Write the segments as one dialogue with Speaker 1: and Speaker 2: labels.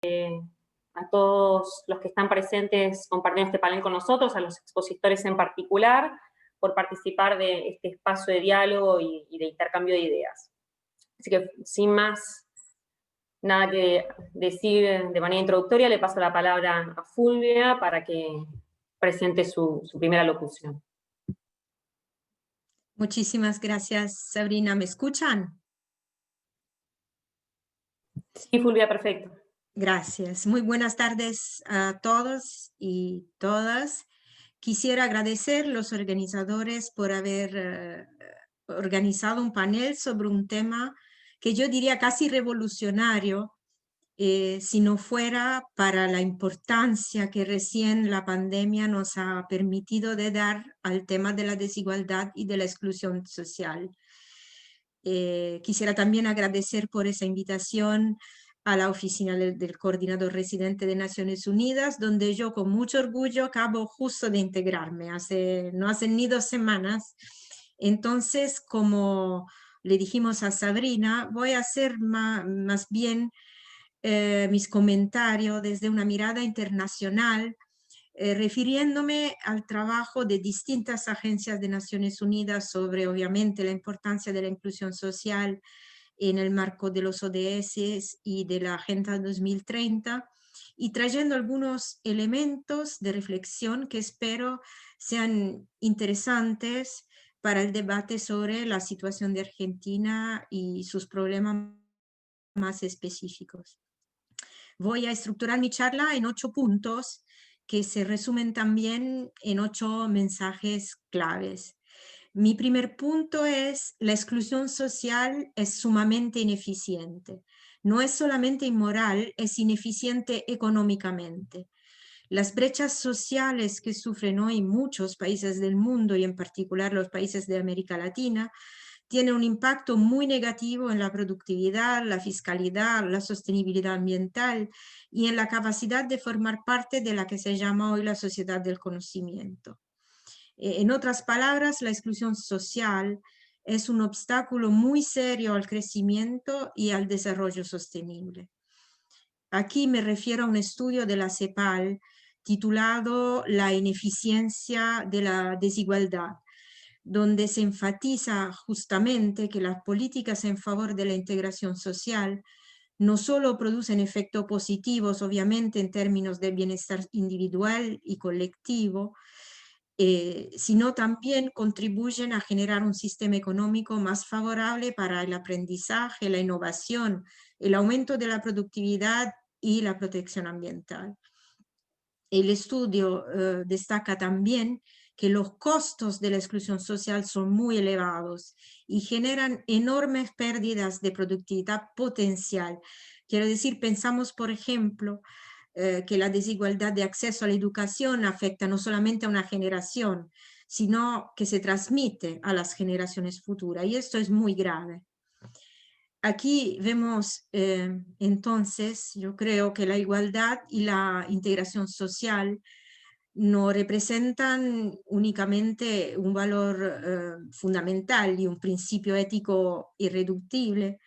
Speaker 1: a todos los que están presentes compartiendo este panel con nosotros, a los expositores en particular, por participar de este espacio de diálogo y de intercambio de ideas. Así que, sin más nada que decir de manera introductoria, le paso la palabra a Fulvia para que presente su primera locución.
Speaker 2: Muchísimas gracias, Sabrina. ¿Me escuchan?
Speaker 1: Sí, Fulvia, perfecto.
Speaker 2: Gracias. Muy buenas tardes a todos y todas. Quisiera agradecer a los organizadores por haber organizado un panel sobre un tema que yo diría casi revolucionario, si no fuera para la importancia que recién la pandemia nos ha permitido de dar al tema de la desigualdad y de la exclusión social. Quisiera también agradecer por esa invitación a la oficina del coordinador residente de Naciones Unidas, donde yo con mucho orgullo acabo justo de integrarme, no hace ni 2 semanas. Entonces, como le dijimos a Sabrina, voy a hacer más bien mis comentarios desde una mirada internacional, refiriéndome al trabajo de distintas agencias de Naciones Unidas sobre, obviamente, la importancia de la inclusión social en el marco de los ODS y de la Agenda 2030, y trayendo algunos elementos de reflexión que espero sean interesantes para el debate sobre la situación de Argentina y sus problemas más específicos. Voy a estructurar mi charla en 8 puntos que se resumen también en 8 mensajes claves. Mi primer punto es: la exclusión social es sumamente ineficiente. No es solamente inmoral, es ineficiente económicamente. Las brechas sociales que sufren hoy muchos países del mundo, y en particular los países de América Latina, tiene un impacto muy negativo en la productividad, la fiscalidad, la sostenibilidad ambiental y en la capacidad de formar parte de la que se llama hoy la sociedad del conocimiento. En otras palabras, la exclusión social es un obstáculo muy serio al crecimiento y al desarrollo sostenible. Aquí me refiero a un estudio de la CEPAL titulado La ineficiencia de la desigualdad, donde se enfatiza justamente que las políticas en favor de la integración social no solo producen efectos positivos, obviamente, en términos de bienestar individual y colectivo, sino también contribuyen a generar un sistema económico más favorable para el aprendizaje, la innovación, el aumento de la productividad y la protección ambiental. El estudio destaca también que los costos de la exclusión social son muy elevados y generan enormes pérdidas de productividad potencial. Quiero decir, pensamos, por ejemplo, que la desigualdad de acceso a la educación afecta no solamente a una generación, sino que se transmite a las generaciones futuras, y esto es muy grave. Aquí vemos entonces, yo creo que la igualdad y la integración social no representan únicamente un valor fundamental y un principio ético irreductible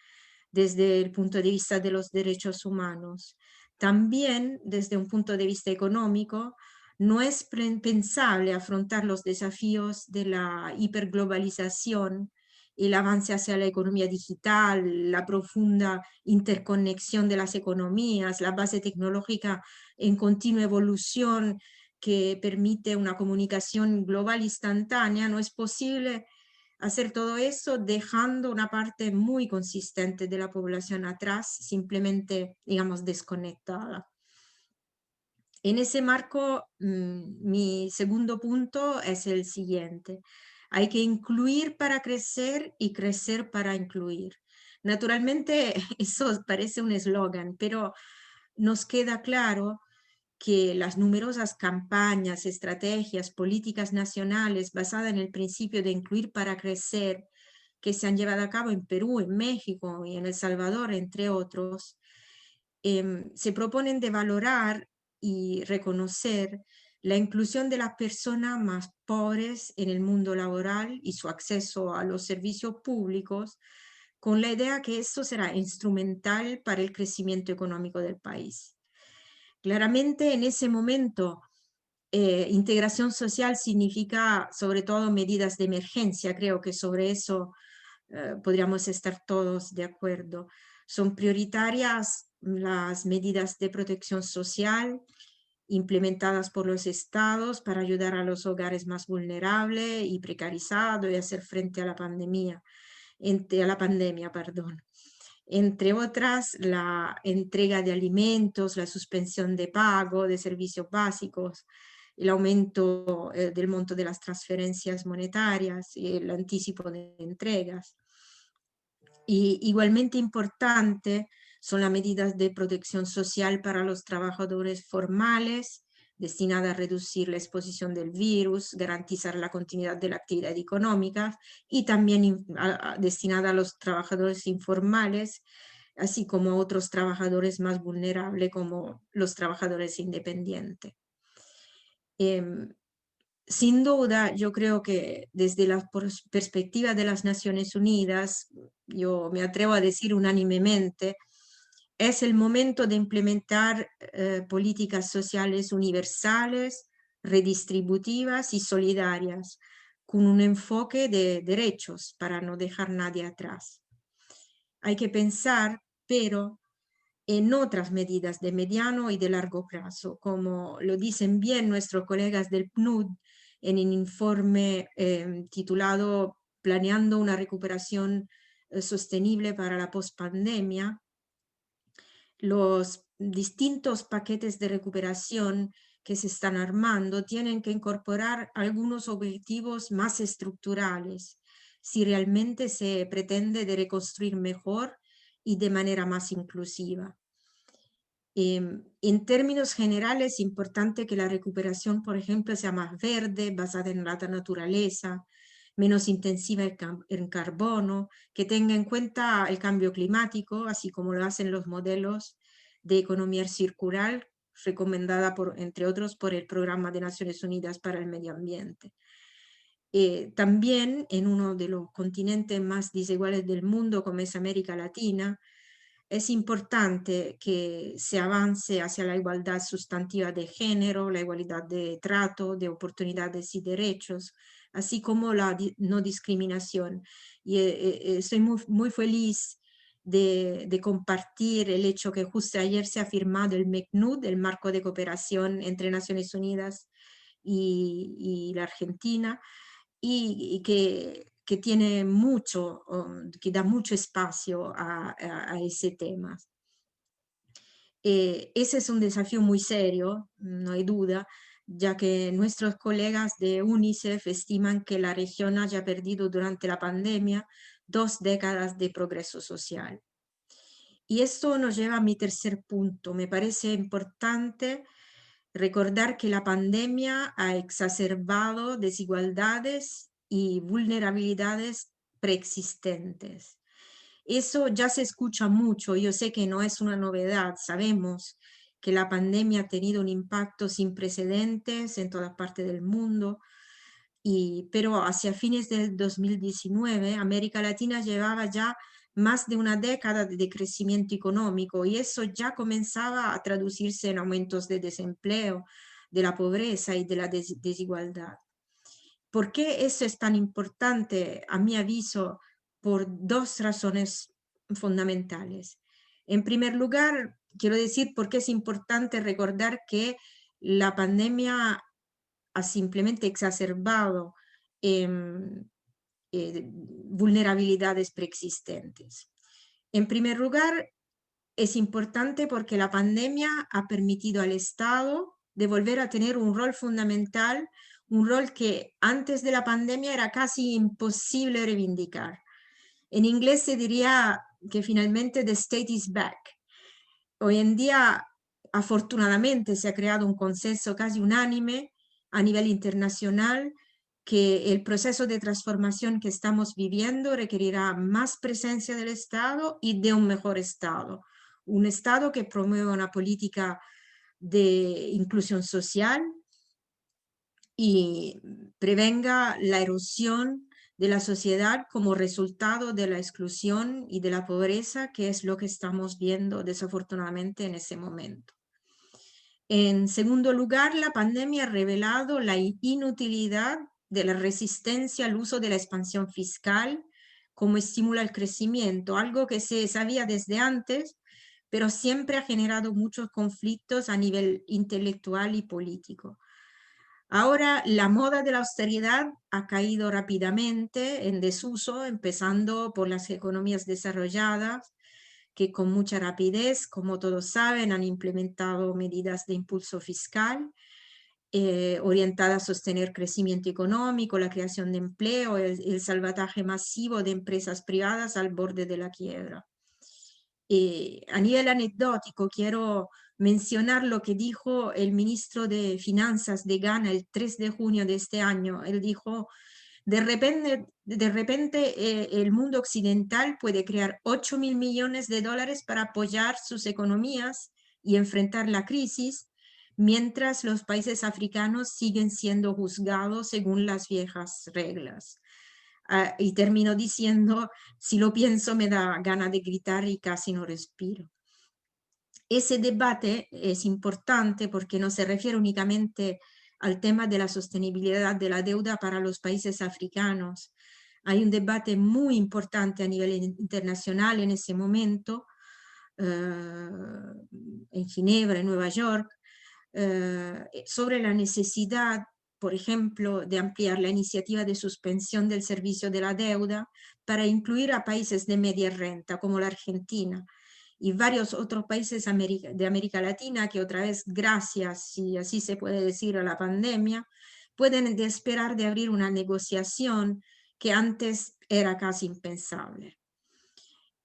Speaker 2: desde el punto de vista de los derechos humanos. También desde un punto de vista económico, no es pensable afrontar los desafíos de la hiperglobalización, el avance hacia la economía digital, la profunda interconexión de las economías, la base tecnológica en continua evolución que permite una comunicación global instantánea. No es posible hacer todo eso dejando una parte muy consistente de la población atrás, simplemente, digamos, desconectada. En ese marco, mi segundo punto es el siguiente: hay que incluir para crecer y crecer para incluir. Naturalmente, eso parece un eslogan, pero nos queda claro que las numerosas campañas, estrategias, políticas nacionales basadas en el principio de incluir para crecer, que se han llevado a cabo en Perú, en México y en El Salvador, entre otros, se proponen de valorar y reconocer la inclusión de las personas más pobres en el mundo laboral y su acceso a los servicios públicos, con la idea que esto será instrumental para el crecimiento económico del país. Claramente en ese momento integración social significa sobre todo medidas de emergencia, creo que sobre eso podríamos estar todos de acuerdo. Son prioritarias las medidas de protección social implementadas por los estados para ayudar a los hogares más vulnerables y precarizados y hacer frente a la pandemia, perdón. Entre otras, la entrega de alimentos, la suspensión de pago de servicios básicos, el aumento del monto de las transferencias monetarias y el anticipo de entregas. Y igualmente importante son las medidas de protección social para los trabajadores formales, destinadas a reducir la exposición del virus, garantizar la continuidad de la actividad económica, y también destinada a los trabajadores informales, así como a otros trabajadores más vulnerables como los trabajadores independientes. Sin duda, yo creo que desde la perspectiva de las Naciones Unidas, yo me atrevo a decir unánimemente, es el momento de implementar políticas sociales universales, redistributivas y solidarias, con un enfoque de derechos para no dejar nadie atrás. Hay que pensar, pero en otras medidas de mediano y de largo plazo, como lo dicen bien nuestros colegas del PNUD en el informe titulado Planeando una recuperación sostenible para la pospandemia. Los distintos paquetes de recuperación que se están armando tienen que incorporar algunos objetivos más estructurales si realmente se pretende de reconstruir mejor y de manera más inclusiva. En términos generales, es importante que la recuperación, por ejemplo, sea más verde, basada en la naturaleza, menos intensiva en carbono, que tenga en cuenta el cambio climático, así como lo hacen los modelos de economía circular, recomendada, entre otros, por el Programa de Naciones Unidas para el Medio Ambiente. También en uno de los continentes más desiguales del mundo, como es América Latina, es importante que se avance hacia la igualdad sustantiva de género, la igualdad de trato, de oportunidades y derechos, así como la no discriminación. Y estoy muy feliz de compartir el hecho que justo ayer se ha firmado el MECNUD, el Marco de Cooperación entre Naciones Unidas y la Argentina, y que tiene mucho, que da mucho espacio a ese tema. Ese es un desafío muy serio, no hay duda, ya que nuestros colegas de UNICEF estiman que la región haya perdido durante la pandemia 2 décadas de progreso social. Y esto nos lleva a mi tercer punto. Me parece importante recordar que la pandemia ha exacerbado desigualdades y vulnerabilidades preexistentes. Eso ya se escucha mucho, yo sé que no es una novedad, sabemos que la pandemia ha tenido un impacto sin precedentes en toda parte del mundo, pero hacia fines del 2019 América Latina llevaba ya más de una década de crecimiento económico y eso ya comenzaba a traducirse en aumentos de desempleo, de la pobreza y de la desigualdad. ¿Por qué eso es tan importante? A mi aviso, por 2 razones fundamentales. En primer lugar, quiero decir por qué es importante recordar que la pandemia ha simplemente exacerbado vulnerabilidades preexistentes. En primer lugar, es importante porque la pandemia ha permitido al Estado de volver a tener un rol fundamental, un rol que antes de la pandemia era casi imposible reivindicar. En inglés se diría que finalmente the state is back. Hoy en día, afortunadamente, se ha creado un consenso casi unánime a nivel internacional que el proceso de transformación que estamos viviendo requerirá más presencia del Estado y de un mejor Estado. Un Estado que promueva una política de inclusión social y prevenga la erosión de la sociedad como resultado de la exclusión y de la pobreza, que es lo que estamos viendo desafortunadamente en ese momento. En segundo lugar, la pandemia ha revelado la inutilidad de la resistencia al uso de la expansión fiscal como estímulo al crecimiento, algo que se sabía desde antes, pero siempre ha generado muchos conflictos a nivel intelectual y político. Ahora la moda de la austeridad ha caído rápidamente en desuso, empezando por las economías desarrolladas, que con mucha rapidez, como todos saben, han implementado medidas de impulso fiscal orientadas a sostener crecimiento económico, la creación de empleo, el salvataje masivo de empresas privadas al borde de la quiebra. A nivel anecdótico, quiero mencionar lo que dijo el ministro de Finanzas de Ghana el 3 de junio de este año. Él dijo, de repente el mundo occidental puede crear 8.000 millones de dólares para apoyar sus economías y enfrentar la crisis, mientras los países africanos siguen siendo juzgados según las viejas reglas. Y termino diciendo, si lo pienso me da ganas de gritar y casi no respiro. Ese debate es importante porque no se refiere únicamente al tema de la sostenibilidad de la deuda para los países africanos. Hay un debate muy importante a nivel internacional en ese momento, en Ginebra, en Nueva York, sobre la necesidad, por ejemplo, de ampliar la iniciativa de suspensión del servicio de la deuda para incluir a países de media renta como la Argentina y varios otros países de América Latina que otra vez, gracias, si así se puede decir, a la pandemia, pueden esperar de abrir una negociación que antes era casi impensable.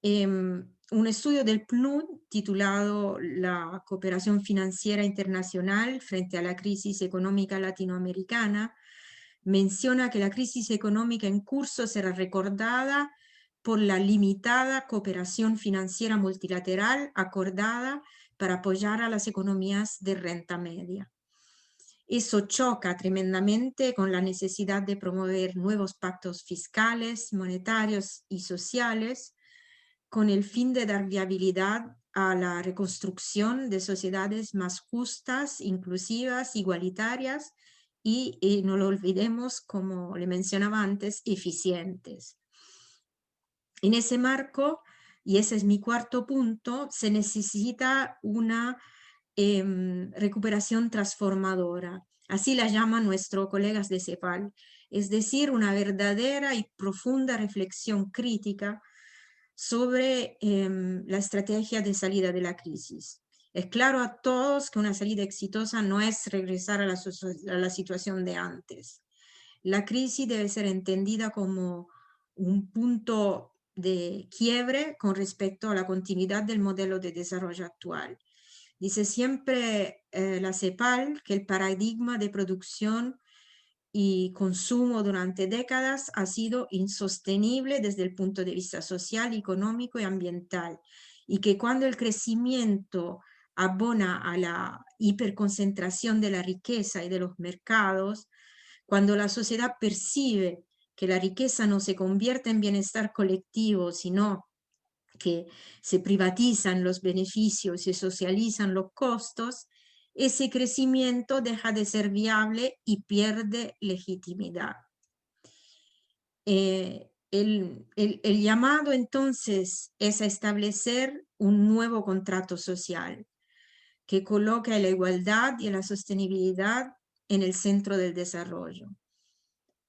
Speaker 2: Un estudio del PNUD titulado La cooperación financiera internacional frente a la crisis económica latinoamericana menciona que la crisis económica en curso será recordada por la limitada cooperación financiera multilateral acordada para apoyar a las economías de renta media. Eso choca tremendamente con la necesidad de promover nuevos pactos fiscales, monetarios y sociales con el fin de dar viabilidad a la reconstrucción de sociedades más justas, inclusivas, igualitarias y no lo olvidemos, como le mencionaba antes, eficientes. En ese marco, y ese es mi cuarto punto, se necesita una recuperación transformadora. Así la llaman nuestros colegas de CEPAL, es decir, una verdadera y profunda reflexión crítica sobre la estrategia de salida de la crisis. Es claro a todos que una salida exitosa no es regresar a la situación de antes. La crisis debe ser entendida como un punto de quiebre con respecto a la continuidad del modelo de desarrollo actual. Dice siempre la CEPAL que el paradigma de producción y consumo durante décadas ha sido insostenible desde el punto de vista social, económico y ambiental, y que cuando el crecimiento abona a la hiperconcentración de la riqueza y de los mercados, cuando la sociedad percibe que la riqueza no se convierte en bienestar colectivo, sino que se privatizan los beneficios y se socializan los costos, ese crecimiento deja de ser viable y pierde legitimidad. El llamado entonces es a establecer un nuevo contrato social que coloque a la igualdad y a la sostenibilidad en el centro del desarrollo.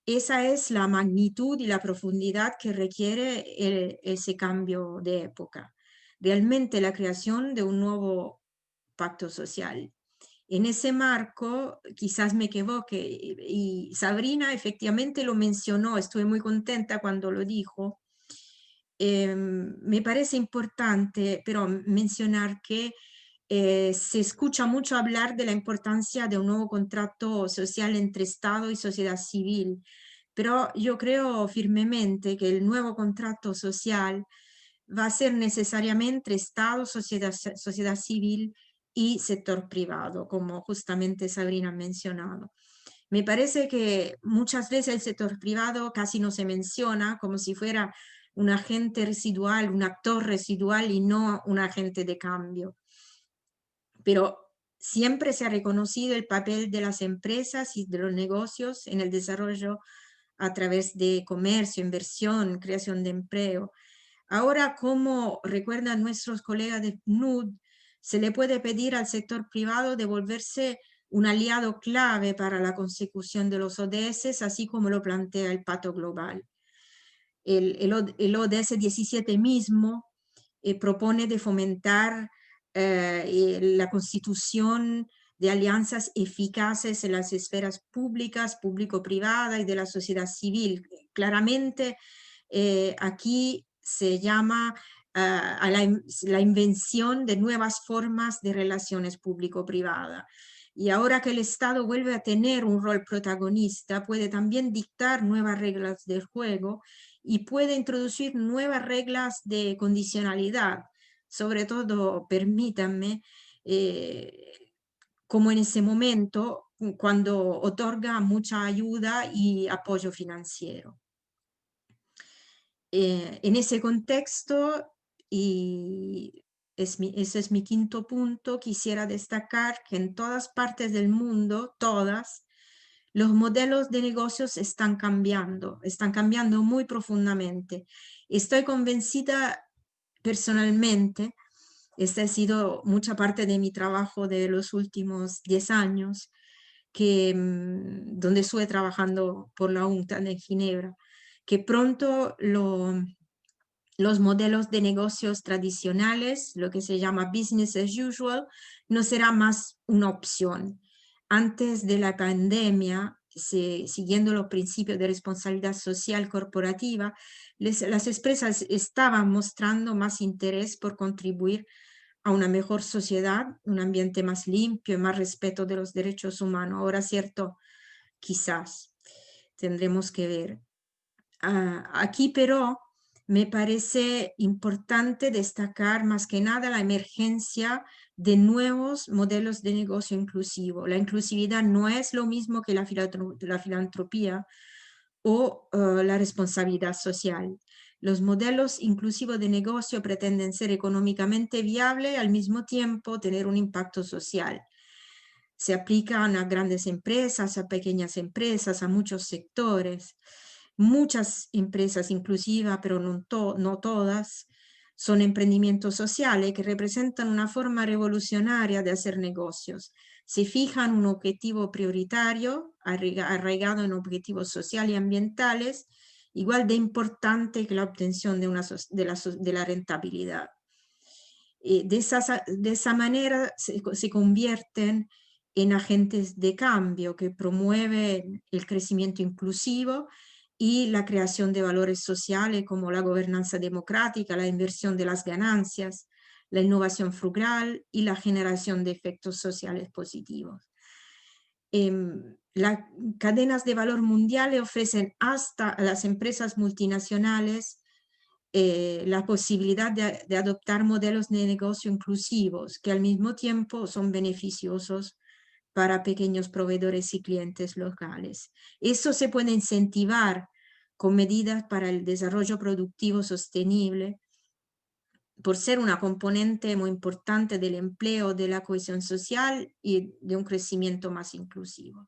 Speaker 2: Esa es la magnitud y la profundidad que requiere ese cambio de época. Realmente la creación de un nuevo pacto social. En ese marco, quizás me equivoque, y Sabrina efectivamente lo mencionó, estuve muy contenta cuando lo dijo. Me parece importante, pero mencionar que se escucha mucho hablar de la importancia de un nuevo contrato social entre Estado y sociedad civil, pero yo creo firmemente que el nuevo contrato social va a ser necesariamente Estado, sociedad civil y sector privado, como justamente Sabrina ha mencionado. Me parece que muchas veces el sector privado casi no se menciona como si fuera un agente residual, un actor residual y no un agente de cambio. Pero Siempre se ha reconocido el papel de las empresas y de los negocios en el desarrollo a través de comercio, inversión, creación de empleo. Ahora, como recuerdan nuestros colegas de PNUD, se le puede pedir al sector privado de volverse un aliado clave para la consecución de los ODS, así como lo plantea el Pacto Global. El ODS 17 mismo propone de fomentar la constitución de alianzas eficaces en las esferas públicas, público-privada y de la sociedad civil. Claramente, aquí se llama a la invención de nuevas formas de relaciones público-privada. Y ahora que el Estado vuelve a tener un rol protagonista, puede también dictar nuevas reglas del juego y puede introducir nuevas reglas de condicionalidad. Sobre todo, permítanme, como en ese momento, cuando otorga mucha ayuda y apoyo financiero. En ese contexto, y ese es mi quinto punto, quisiera destacar que en todas partes del mundo, todas, los modelos de negocios están cambiando muy profundamente. Estoy convencida personalmente, esta ha sido mucha parte de mi trabajo de los últimos 10 años, donde estuve trabajando por la UNCTAD en Ginebra, que pronto los modelos de negocios tradicionales, lo que se llama business as usual, no será más una opción. Antes de la pandemia, siguiendo los principios de responsabilidad social corporativa, las empresas estaban mostrando más interés por contribuir a una mejor sociedad, un ambiente más limpio y más respeto de los derechos humanos. Ahora, cierto, quizás tendremos que ver. Aquí, pero, me parece importante destacar más que nada la emergencia de nuevos modelos de negocio inclusivo. La inclusividad no es lo mismo que la filantropía o la responsabilidad social. Los modelos inclusivos de negocio pretenden ser económicamente viables y al mismo tiempo tener un impacto social. Se aplican a grandes empresas, a pequeñas empresas, a muchos sectores. Muchas empresas inclusivas, pero no todas, son emprendimientos sociales que representan una forma revolucionaria de hacer negocios. Se fijan un objetivo prioritario, arraigado en objetivos sociales y ambientales, igual de importante que la obtención de la rentabilidad. De esa manera se convierten en agentes de cambio que promueven el crecimiento inclusivo y la creación de valores sociales como la gobernanza democrática, la inversión de las ganancias, la innovación frugal y la generación de efectos sociales positivos. Las cadenas de valor mundiales ofrecen hasta a las empresas multinacionales la posibilidad de adoptar modelos de negocio inclusivos que al mismo tiempo son beneficiosos para pequeños proveedores y clientes locales. Eso se puede incentivar con medidas para el desarrollo productivo sostenible, por ser una componente muy importante del empleo, de la cohesión social y de un crecimiento más inclusivo.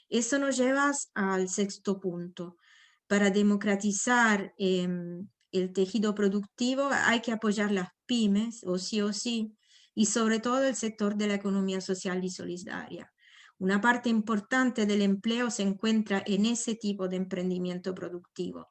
Speaker 2: Eso nos lleva al sexto punto. Para democratizar el tejido productivo hay que apoyar las pymes, o sí, y sobre todo el sector de la economía social y solidaria. Una parte importante del empleo se encuentra en ese tipo de emprendimiento productivo.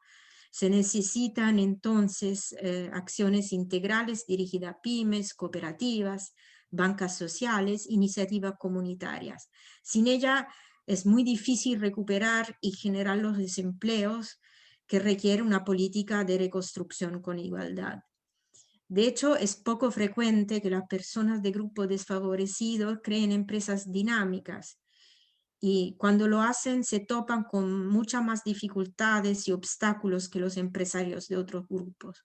Speaker 2: Se necesitan entonces acciones integrales dirigidas a pymes, cooperativas, bancas sociales, iniciativas comunitarias. Sin ella es muy difícil recuperar y generar los desempleos que requiere una política de reconstrucción con igualdad. De hecho, es poco frecuente que las personas de grupos desfavorecidos creen empresas dinámicas y cuando lo hacen se topan con muchas más dificultades y obstáculos que los empresarios de otros grupos.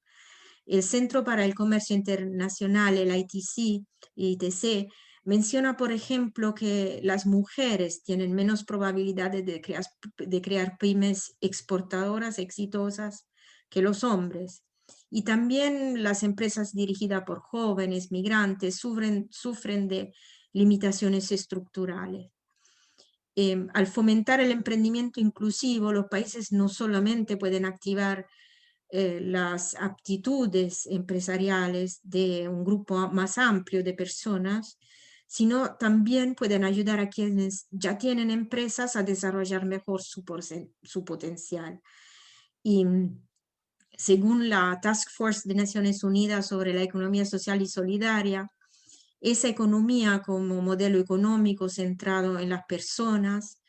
Speaker 2: El Centro para el Comercio Internacional, el ITC, menciona, por ejemplo, que las mujeres tienen menos probabilidades de crear pymes exportadoras exitosas que los hombres. Y también las empresas dirigidas por jóvenes, migrantes, sufren de limitaciones estructurales. Al fomentar el emprendimiento inclusivo, los países no solamente pueden activar las aptitudes empresariales de un grupo más amplio de personas, sino también pueden ayudar a quienes ya tienen empresas a desarrollar mejor su potencial. Y según la Task Force de Naciones Unidas sobre la Economía Social y Solidaria, esa economía como modelo económico centrado en las personas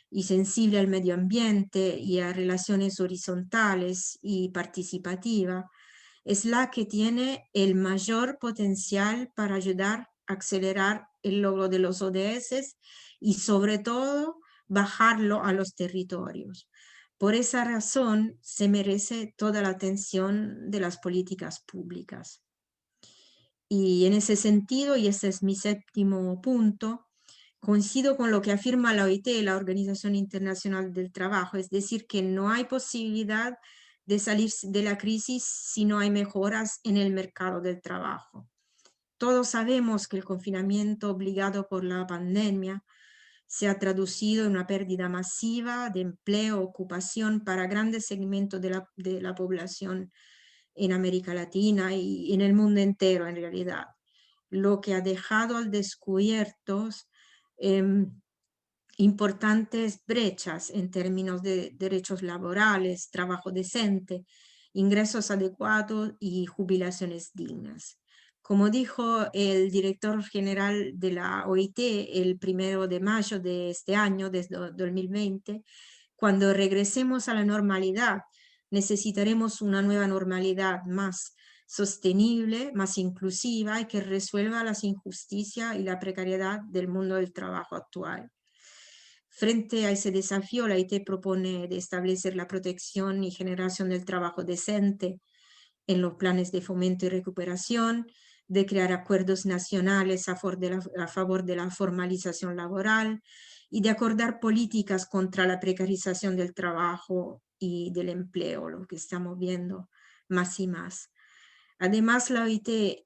Speaker 2: y sensible al medio ambiente y a relaciones horizontales y participativas, es la que tiene el mayor potencial para ayudar a acelerar el logro de los ODS y sobre todo bajarlo a los territorios. Por esa razón se merece toda la atención de las políticas públicas. Y en ese sentido, y ese es mi séptimo punto, coincido con lo que afirma la OIT, la Organización Internacional del Trabajo, es decir, que no hay posibilidad de salir de la crisis si no hay mejoras en el mercado del trabajo. Todos sabemos que el confinamiento obligado por la pandemia se ha traducido en una pérdida masiva de empleo, ocupación para grandes segmentos de la población en América Latina y en el mundo entero en realidad, lo que ha dejado al descubierto importantes brechas en términos de derechos laborales, trabajo decente, ingresos adecuados y jubilaciones dignas. Como dijo el director general de la OIT el 1 de mayo de este año, desde 2020, cuando regresemos a la normalidad, necesitaremos una nueva normalidad más sostenible, más inclusiva y que resuelva las injusticias y la precariedad del mundo del trabajo actual. Frente a ese desafío, la OIT propone de establecer la protección y generación del trabajo decente en los planes de fomento y recuperación, de crear acuerdos nacionales a favor de la formalización laboral y de acordar políticas contra la precarización del trabajo y del empleo, lo que estamos viendo más y más. Además, la OIT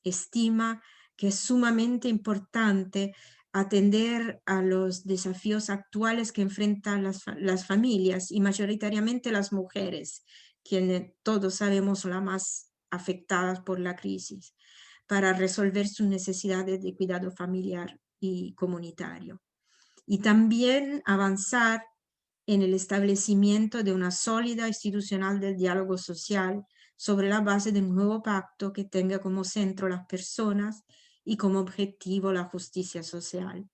Speaker 2: estima que es sumamente importante atender a los desafíos actuales que enfrentan las familias y mayoritariamente las mujeres, quienes todos sabemos son las más afectadas por la crisis, para resolver sus necesidades de cuidado familiar y comunitario. Y también avanzar en el establecimiento de una sólida institucional del diálogo social sobre la base de un nuevo pacto que tenga como centro las personas y como objetivo la justicia social.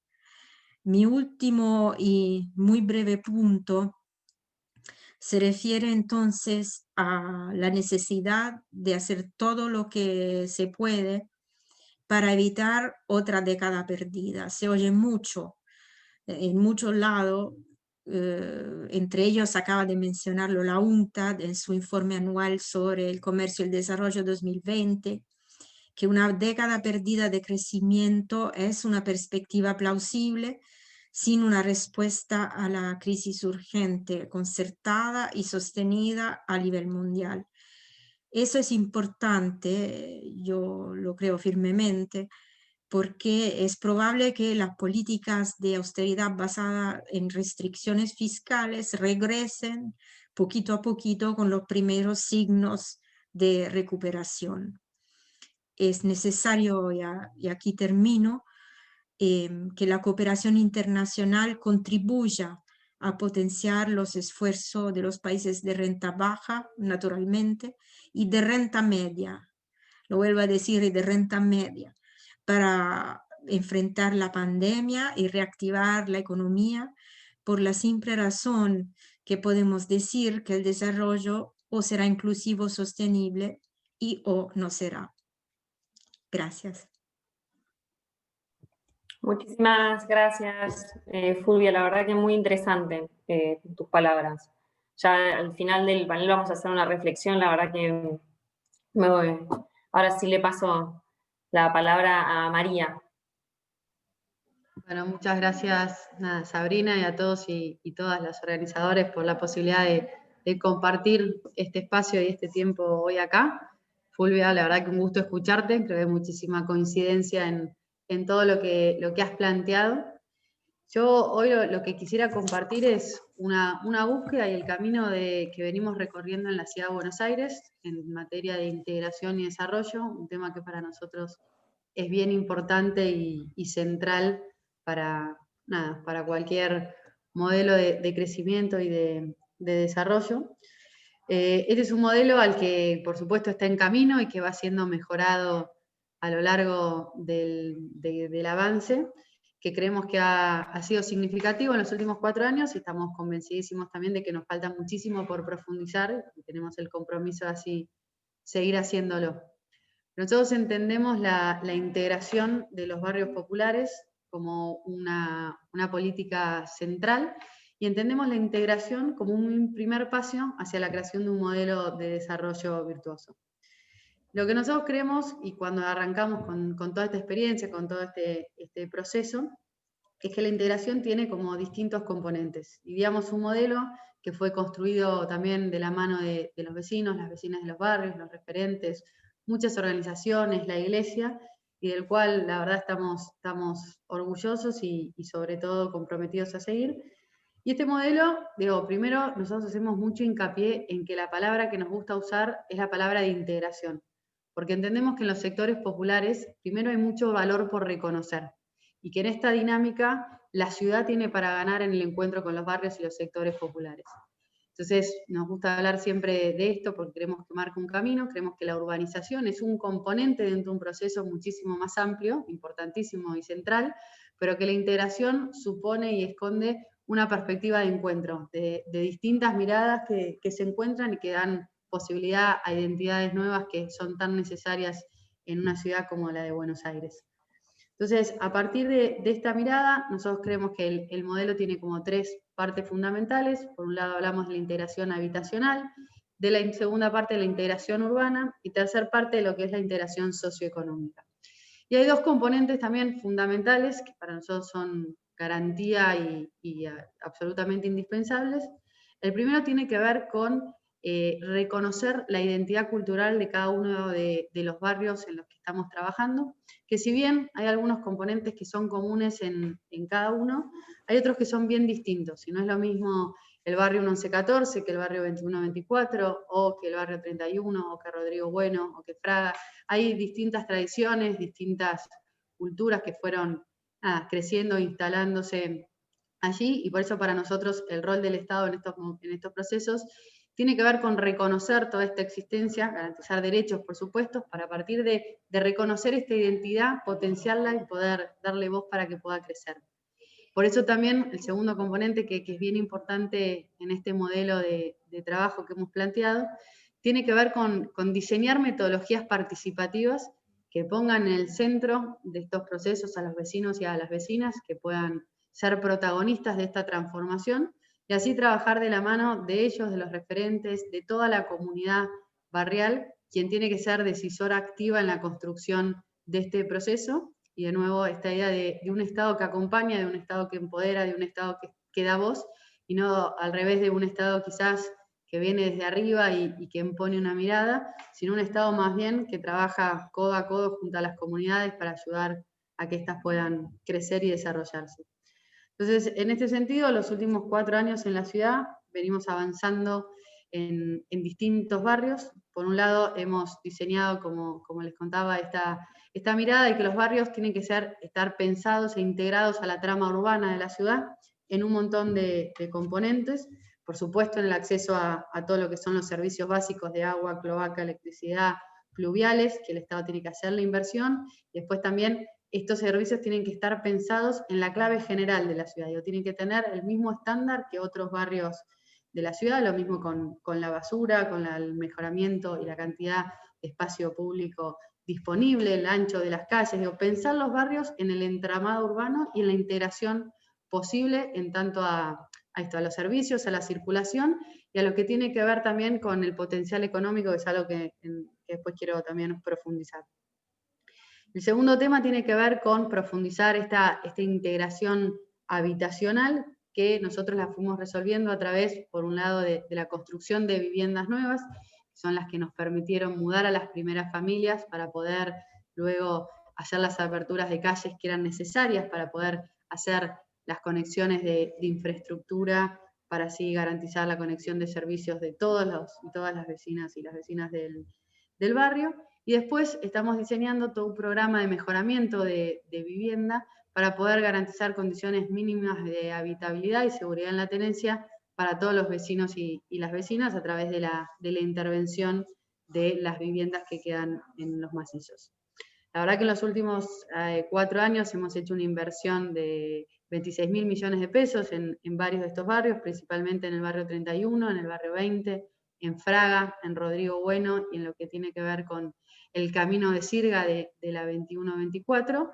Speaker 2: Mi último y muy breve punto se refiere entonces a la necesidad de hacer todo lo que se puede para evitar otra década perdida. Se oye mucho en muchos lados, entre ellos acaba de mencionarlo la UNCTAD en su informe anual sobre el comercio y el desarrollo 2020, que una década perdida de crecimiento es una perspectiva plausible sin una respuesta a la crisis urgente, concertada y sostenida a nivel mundial. Eso es importante, yo lo creo firmemente, porque es probable que las políticas de austeridad basadas en restricciones fiscales regresen poquito a poquito con los primeros signos de recuperación. Es necesario, y aquí termino, que la cooperación internacional contribuya a potenciar los esfuerzos de los países de renta baja, naturalmente, y de renta media, lo vuelvo a decir, y de renta media, para enfrentar la pandemia y reactivar la economía, por la simple razón que podemos decir que el desarrollo o será inclusivo, sostenible y o no será. Gracias.
Speaker 1: Muchísimas gracias, Fulvia. La verdad que muy interesante tus palabras. Ya al final del panel vamos a hacer una reflexión. La verdad que ahora sí le paso la palabra a María.
Speaker 3: Bueno, muchas gracias, Sabrina, y a todos y todas las organizadores por la posibilidad de compartir este espacio y este tiempo hoy acá. Fulvia, la verdad que un gusto escucharte, creo que hay muchísima coincidencia en en todo lo que has planteado. Yo hoy lo que quisiera compartir es una búsqueda y el camino que venimos recorriendo en la Ciudad de Buenos Aires en materia de integración y desarrollo, un tema que para nosotros es bien importante y central para cualquier modelo de crecimiento y de desarrollo. Este es un modelo al que, por supuesto, está en camino y que va siendo mejorado a lo largo del avance, que creemos que ha sido significativo en los últimos 4 años y estamos convencidísimos también de que nos falta muchísimo por profundizar y tenemos el compromiso de así seguir haciéndolo. Nosotros entendemos la integración de los barrios populares como una política central y entendemos la integración como un primer paso hacia la creación de un modelo de desarrollo virtuoso. Lo que nosotros creemos, y cuando arrancamos con toda esta experiencia, con todo este proceso, es que la integración tiene como distintos componentes. Y digamos un modelo que fue construido también de la mano de los vecinos, las vecinas de los barrios, los referentes, muchas organizaciones, la iglesia, y del cual la verdad estamos orgullosos y sobre todo comprometidos a seguir. Y este modelo, primero nosotros hacemos mucho hincapié en que la palabra que nos gusta usar es la palabra de integración, porque entendemos que en los sectores populares, primero hay mucho valor por reconocer, y que en esta dinámica la ciudad tiene para ganar en el encuentro con los barrios y los sectores populares. Entonces, nos gusta hablar siempre de esto porque creemos que marca un camino, creemos que la urbanización es un componente dentro de un proceso muchísimo más amplio, importantísimo y central, pero que la integración supone y esconde una perspectiva de encuentro, de distintas miradas que se encuentran y que dan posibilidad a identidades nuevas que son tan necesarias en una ciudad como la de Buenos Aires. Entonces, a partir de esta mirada, nosotros creemos que el modelo tiene como 3 partes fundamentales. Por un lado hablamos de la integración habitacional, de la segunda parte de la integración urbana y tercera parte de lo que es la integración socioeconómica. Y hay 2 componentes también fundamentales que para nosotros son garantía y absolutamente indispensables. El primero tiene que ver con reconocer la identidad cultural de cada uno de los barrios en los que estamos trabajando, que si bien hay algunos componentes que son comunes en cada uno, hay otros que son bien distintos, y no es lo mismo el barrio 1114 que el barrio 2124, o que el barrio 31, o que Rodrigo Bueno, o que Fraga. Hay distintas tradiciones, distintas culturas que fueron creciendo, instalándose allí, y por eso para nosotros el rol del Estado en estos procesos tiene que ver con reconocer toda esta existencia, garantizar derechos, por supuesto, para a partir de reconocer esta identidad, potenciarla y poder darle voz para que pueda crecer. Por eso también el segundo componente que es bien importante en este modelo de trabajo que hemos planteado, tiene que ver con diseñar metodologías participativas que pongan en el centro de estos procesos a los vecinos y a las vecinas, que puedan ser protagonistas de esta transformación, y así trabajar de la mano de ellos, de los referentes, de toda la comunidad barrial, quien tiene que ser decisora activa en la construcción de este proceso. Y de nuevo esta idea de un Estado que acompaña, de un Estado que empodera, de un Estado que da voz, y no al revés de un Estado quizás que viene desde arriba y que impone una mirada, sino un Estado más bien que trabaja codo a codo junto a las comunidades para ayudar a que éstas puedan crecer y desarrollarse. Entonces, en este sentido, los últimos 4 años en la ciudad venimos avanzando en distintos barrios. Por un lado, hemos diseñado, como les contaba, esta mirada de que los barrios tienen que estar pensados e integrados a la trama urbana de la ciudad en un montón de componentes. Por supuesto, en el acceso a todo lo que son los servicios básicos de agua, cloaca, electricidad, pluviales, que el Estado tiene que hacer la inversión. Y después también estos servicios tienen que estar pensados en la clave general de la ciudad, tienen que tener el mismo estándar que otros barrios de la ciudad, lo mismo con la basura, con el mejoramiento y la cantidad de espacio público disponible, el ancho de las calles, pensar los barrios en el entramado urbano y en la integración posible en tanto a los servicios, a la circulación y a lo que tiene que ver también con el potencial económico, que es algo que después quiero también profundizar. El segundo tema tiene que ver con profundizar esta integración habitacional, que nosotros la fuimos resolviendo a través, por un lado, de la construcción de viviendas nuevas, que son las que nos permitieron mudar a las primeras familias para poder luego hacer las aperturas de calles que eran necesarias para poder hacer las conexiones de infraestructura, para así garantizar la conexión de servicios de todas las vecinas y las vecinas del barrio. Y después estamos diseñando todo un programa de mejoramiento de vivienda para poder garantizar condiciones mínimas de habitabilidad y seguridad en la tenencia para todos los vecinos y las vecinas a través de la intervención de las viviendas que quedan en los macizos. La verdad que en los últimos 4 años hemos hecho una inversión de 26.000 millones de pesos en varios de estos barrios, principalmente en el barrio 31, en el barrio 20, en Fraga, en Rodrigo Bueno y en lo que tiene que ver con el camino de Sirga de la 21-24,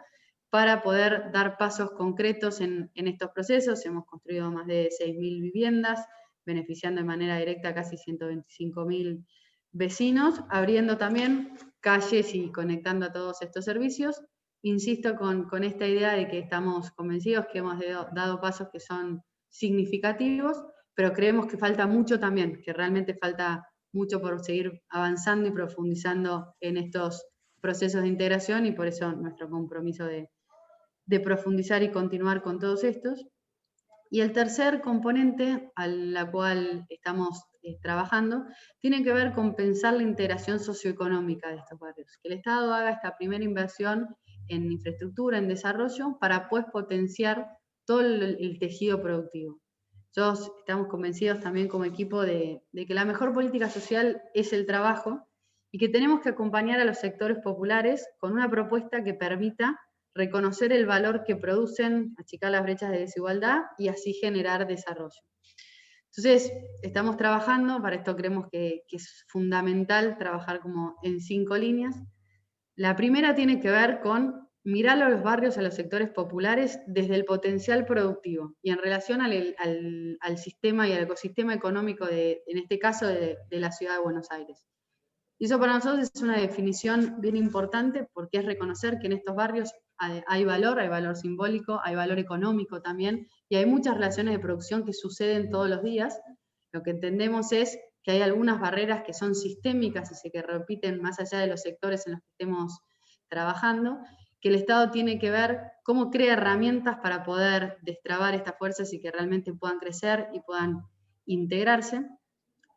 Speaker 3: para poder dar pasos concretos en estos procesos. Hemos construido más de 6.000 viviendas, beneficiando de manera directa a casi 125.000 vecinos, abriendo también calles y conectando a todos estos servicios. Insisto con esta idea de que estamos convencidos que hemos dado pasos que son significativos, pero creemos que falta mucho también, que realmente falta mucho por seguir avanzando y profundizando en estos procesos de integración, y por eso nuestro compromiso de profundizar y continuar con todos estos. Y el tercer componente al la cual estamos trabajando tiene que ver con pensar la integración socioeconómica de estos barrios, que el Estado haga esta primera inversión en infraestructura, en desarrollo, para pues potenciar todo el tejido productivo. Nosotros estamos convencidos también como equipo de que la mejor política social es el trabajo y que tenemos que acompañar a los sectores populares con una propuesta que permita reconocer el valor que producen, achicar las brechas de desigualdad y así generar desarrollo. Entonces, estamos trabajando, para esto creemos que es fundamental trabajar como en 5 líneas. La primera tiene que ver con mirar a los barrios, a los sectores populares, desde el potencial productivo y en relación al sistema y al ecosistema económico, en este caso, de la ciudad de Buenos Aires. Y eso para nosotros es una definición bien importante, porque es reconocer que en estos barrios hay valor simbólico, hay valor económico también, y hay muchas relaciones de producción que suceden todos los días. Lo que entendemos es que hay algunas barreras que son sistémicas y se que repiten más allá de los sectores en los que estemos trabajando, que el Estado tiene que ver cómo crea herramientas para poder destrabar estas fuerzas y que realmente puedan crecer y puedan integrarse.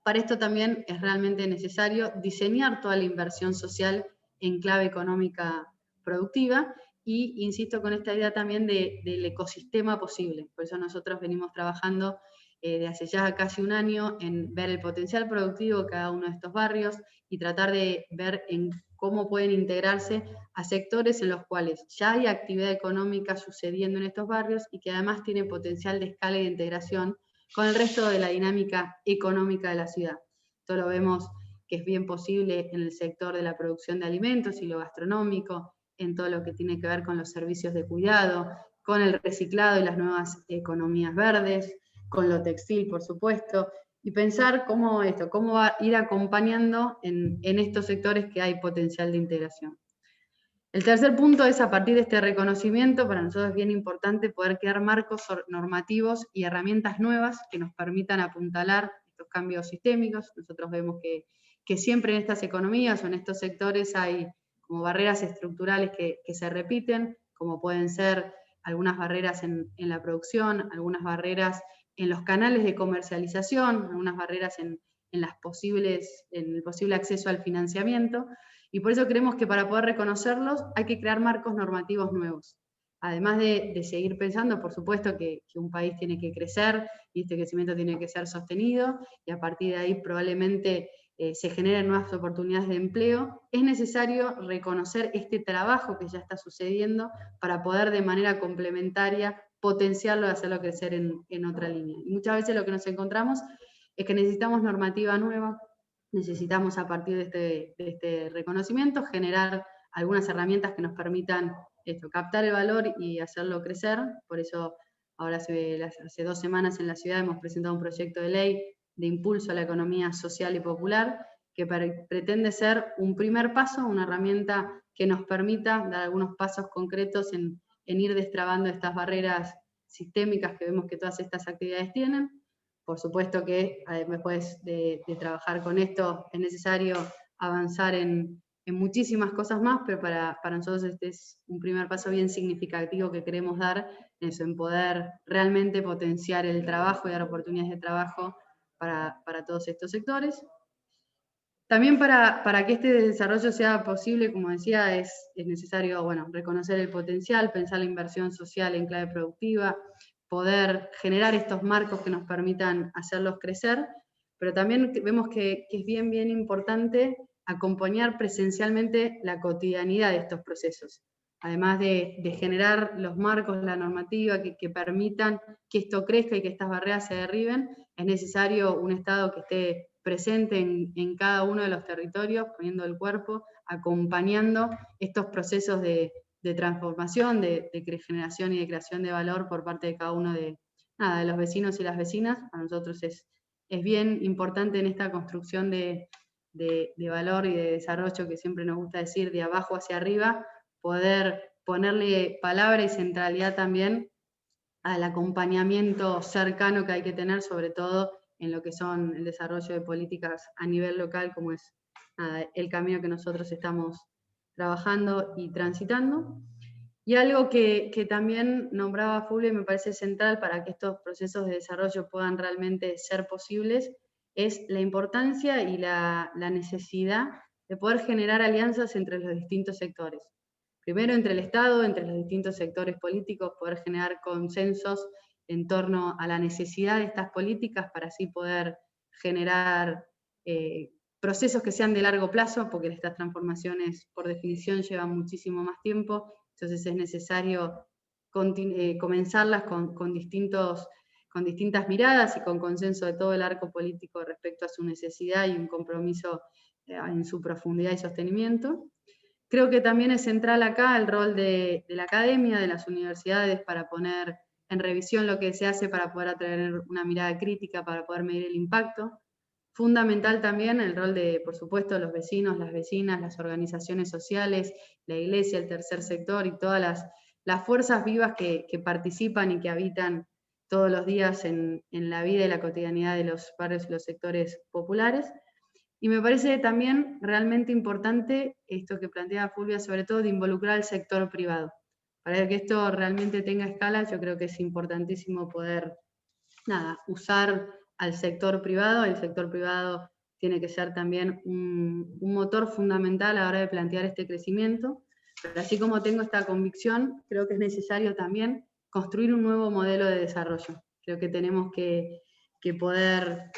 Speaker 3: Para esto también es realmente necesario diseñar toda la inversión social en clave económica productiva y insisto con esta idea también del ecosistema posible. Por eso nosotros venimos trabajando de hace ya casi un año en ver el potencial productivo de cada uno de estos barrios y tratar de ver en cómo pueden integrarse a sectores en los cuales ya hay actividad económica sucediendo en estos barrios y que además tiene potencial de escala y de integración con el resto de la dinámica económica de la ciudad. Esto lo vemos que es bien posible en el sector de la producción de alimentos y lo gastronómico, en todo lo que tiene que ver con los servicios de cuidado, con el reciclado y las nuevas economías verdes, con lo textil, por supuesto, y pensar cómo va a ir acompañando en estos sectores que hay potencial de integración. El tercer punto es, a partir de este reconocimiento, para nosotros es bien importante poder crear marcos normativos y herramientas nuevas que nos permitan apuntalar estos cambios sistémicos. Nosotros vemos que siempre en estas economías o en estos sectores hay como barreras estructurales que se repiten, como pueden ser algunas barreras en la producción, algunas barreras en los canales de comercialización, algunas barreras en el posible acceso al financiamiento. Y por eso creemos que para poder reconocerlos hay que crear marcos normativos nuevos. Además de seguir pensando, por supuesto, que un país tiene que crecer y este crecimiento tiene que ser sostenido y a partir de ahí probablemente se generen nuevas oportunidades de empleo, es necesario reconocer este trabajo que ya está sucediendo para poder de manera complementaria potenciarlo y hacerlo crecer en otra línea. Y muchas veces lo que nos encontramos es que necesitamos normativa nueva, necesitamos a partir de este reconocimiento generar algunas herramientas que nos permitan captar el valor y hacerlo crecer. Por eso ahora hace 2 semanas en la ciudad hemos presentado un proyecto de ley de impulso a la economía social y popular que pretende ser un primer paso, una herramienta que nos permita dar algunos pasos concretos en ir destrabando estas barreras sistémicas que vemos que todas estas actividades tienen. Por supuesto que después de trabajar con esto es necesario avanzar en en muchísimas cosas más, pero para nosotros este es un primer paso bien significativo que queremos dar, eso, en poder realmente potenciar el trabajo y dar oportunidades de trabajo para todos estos sectores. También para que este desarrollo sea posible, como decía, es necesario, bueno, reconocer el potencial, pensar la inversión social en clave productiva, poder generar estos marcos que nos permitan hacerlos crecer, pero también vemos que es bien importante acompañar presencialmente la cotidianidad de estos procesos. Además de generar los marcos, la normativa que permitan que esto crezca y que estas barreras se derriben, es necesario un Estado que esté presente en cada uno de los territorios, poniendo el cuerpo, acompañando estos procesos de transformación, de generación y de creación de valor por parte de cada uno de los vecinos y las vecinas. Para nosotros es bien importante en esta construcción de valor y de desarrollo que siempre nos gusta decir, de abajo hacia arriba, poder ponerle palabra y centralidad también al acompañamiento cercano que hay que tener, sobre todo en lo que son el desarrollo de políticas a nivel local, como es el camino que nosotros estamos trabajando y transitando. Y algo que también nombraba Fulvio y me parece central para que estos procesos de desarrollo puedan realmente ser posibles, es la importancia y la necesidad de poder generar alianzas entre los distintos sectores. Primero entre el Estado, entre los distintos sectores políticos, poder generar consensos en torno a la necesidad de estas políticas para así poder generar procesos que sean de largo plazo, porque estas transformaciones por definición llevan muchísimo más tiempo, entonces es necesario comenzarlas con distintas miradas y con consenso de todo el arco político respecto a su necesidad y un compromiso en su profundidad y sostenimiento. Creo que también es central acá el rol de la academia, de las universidades, para poner en revisión lo que se hace para poder atraer una mirada crítica, para poder medir el impacto. Fundamental también el rol de, por supuesto, los vecinos, las vecinas, las organizaciones sociales, la iglesia, el tercer sector y todas las fuerzas vivas que participan y que habitan todos los días en la vida y la cotidianidad de los barrios y los sectores populares. Y me parece también realmente importante esto que planteaba Fulvia, sobre todo de involucrar al sector privado. Para que esto realmente tenga escala, yo creo que es importantísimo poder usar al sector privado. El sector privado tiene que ser también un motor fundamental a la hora de plantear este crecimiento. Pero así como tengo esta convicción, creo que es necesario también construir un nuevo modelo de desarrollo. Creo que tenemos que poder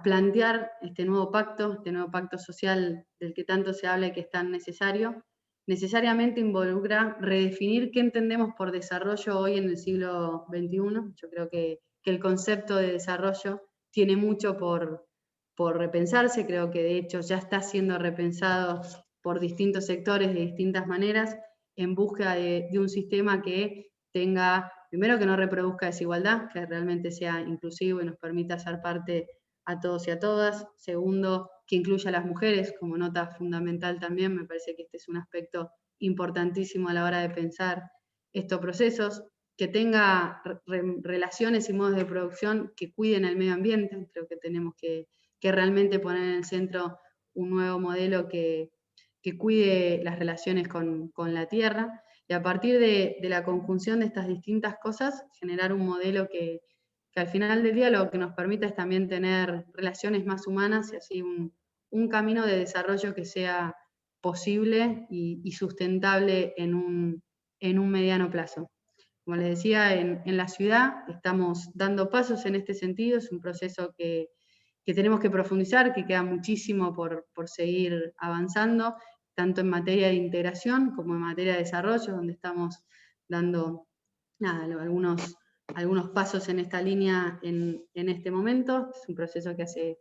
Speaker 3: plantear este nuevo pacto social del que tanto se habla y que es tan necesario, necesariamente involucra redefinir qué entendemos por desarrollo hoy en el siglo XXI. Yo creo que el concepto de desarrollo tiene mucho por repensarse, creo que de hecho ya está siendo repensado por distintos sectores de distintas maneras, en búsqueda de un sistema que tenga, primero, que no reproduzca desigualdad, que realmente sea inclusivo y nos permita ser parte a todos y a todas. Segundo, que incluya a las mujeres como nota fundamental también. Me parece que este es un aspecto importantísimo a la hora de pensar estos procesos. Que tenga relaciones y modos de producción que cuiden el medio ambiente. Creo que tenemos que realmente poner en el centro un nuevo modelo que cuide las relaciones con la tierra. Y a partir de la conjunción de estas distintas cosas, generar un modelo que al final del día lo que nos permita es también tener relaciones más humanas y así un camino de desarrollo que sea posible y sustentable en un mediano plazo. Como les decía, en la ciudad estamos dando pasos en este sentido, es un proceso que tenemos que profundizar, que queda muchísimo por seguir avanzando, tanto en materia de integración como en materia de desarrollo, donde estamos dando algunos pasos en esta línea en este momento. Es un proceso que hace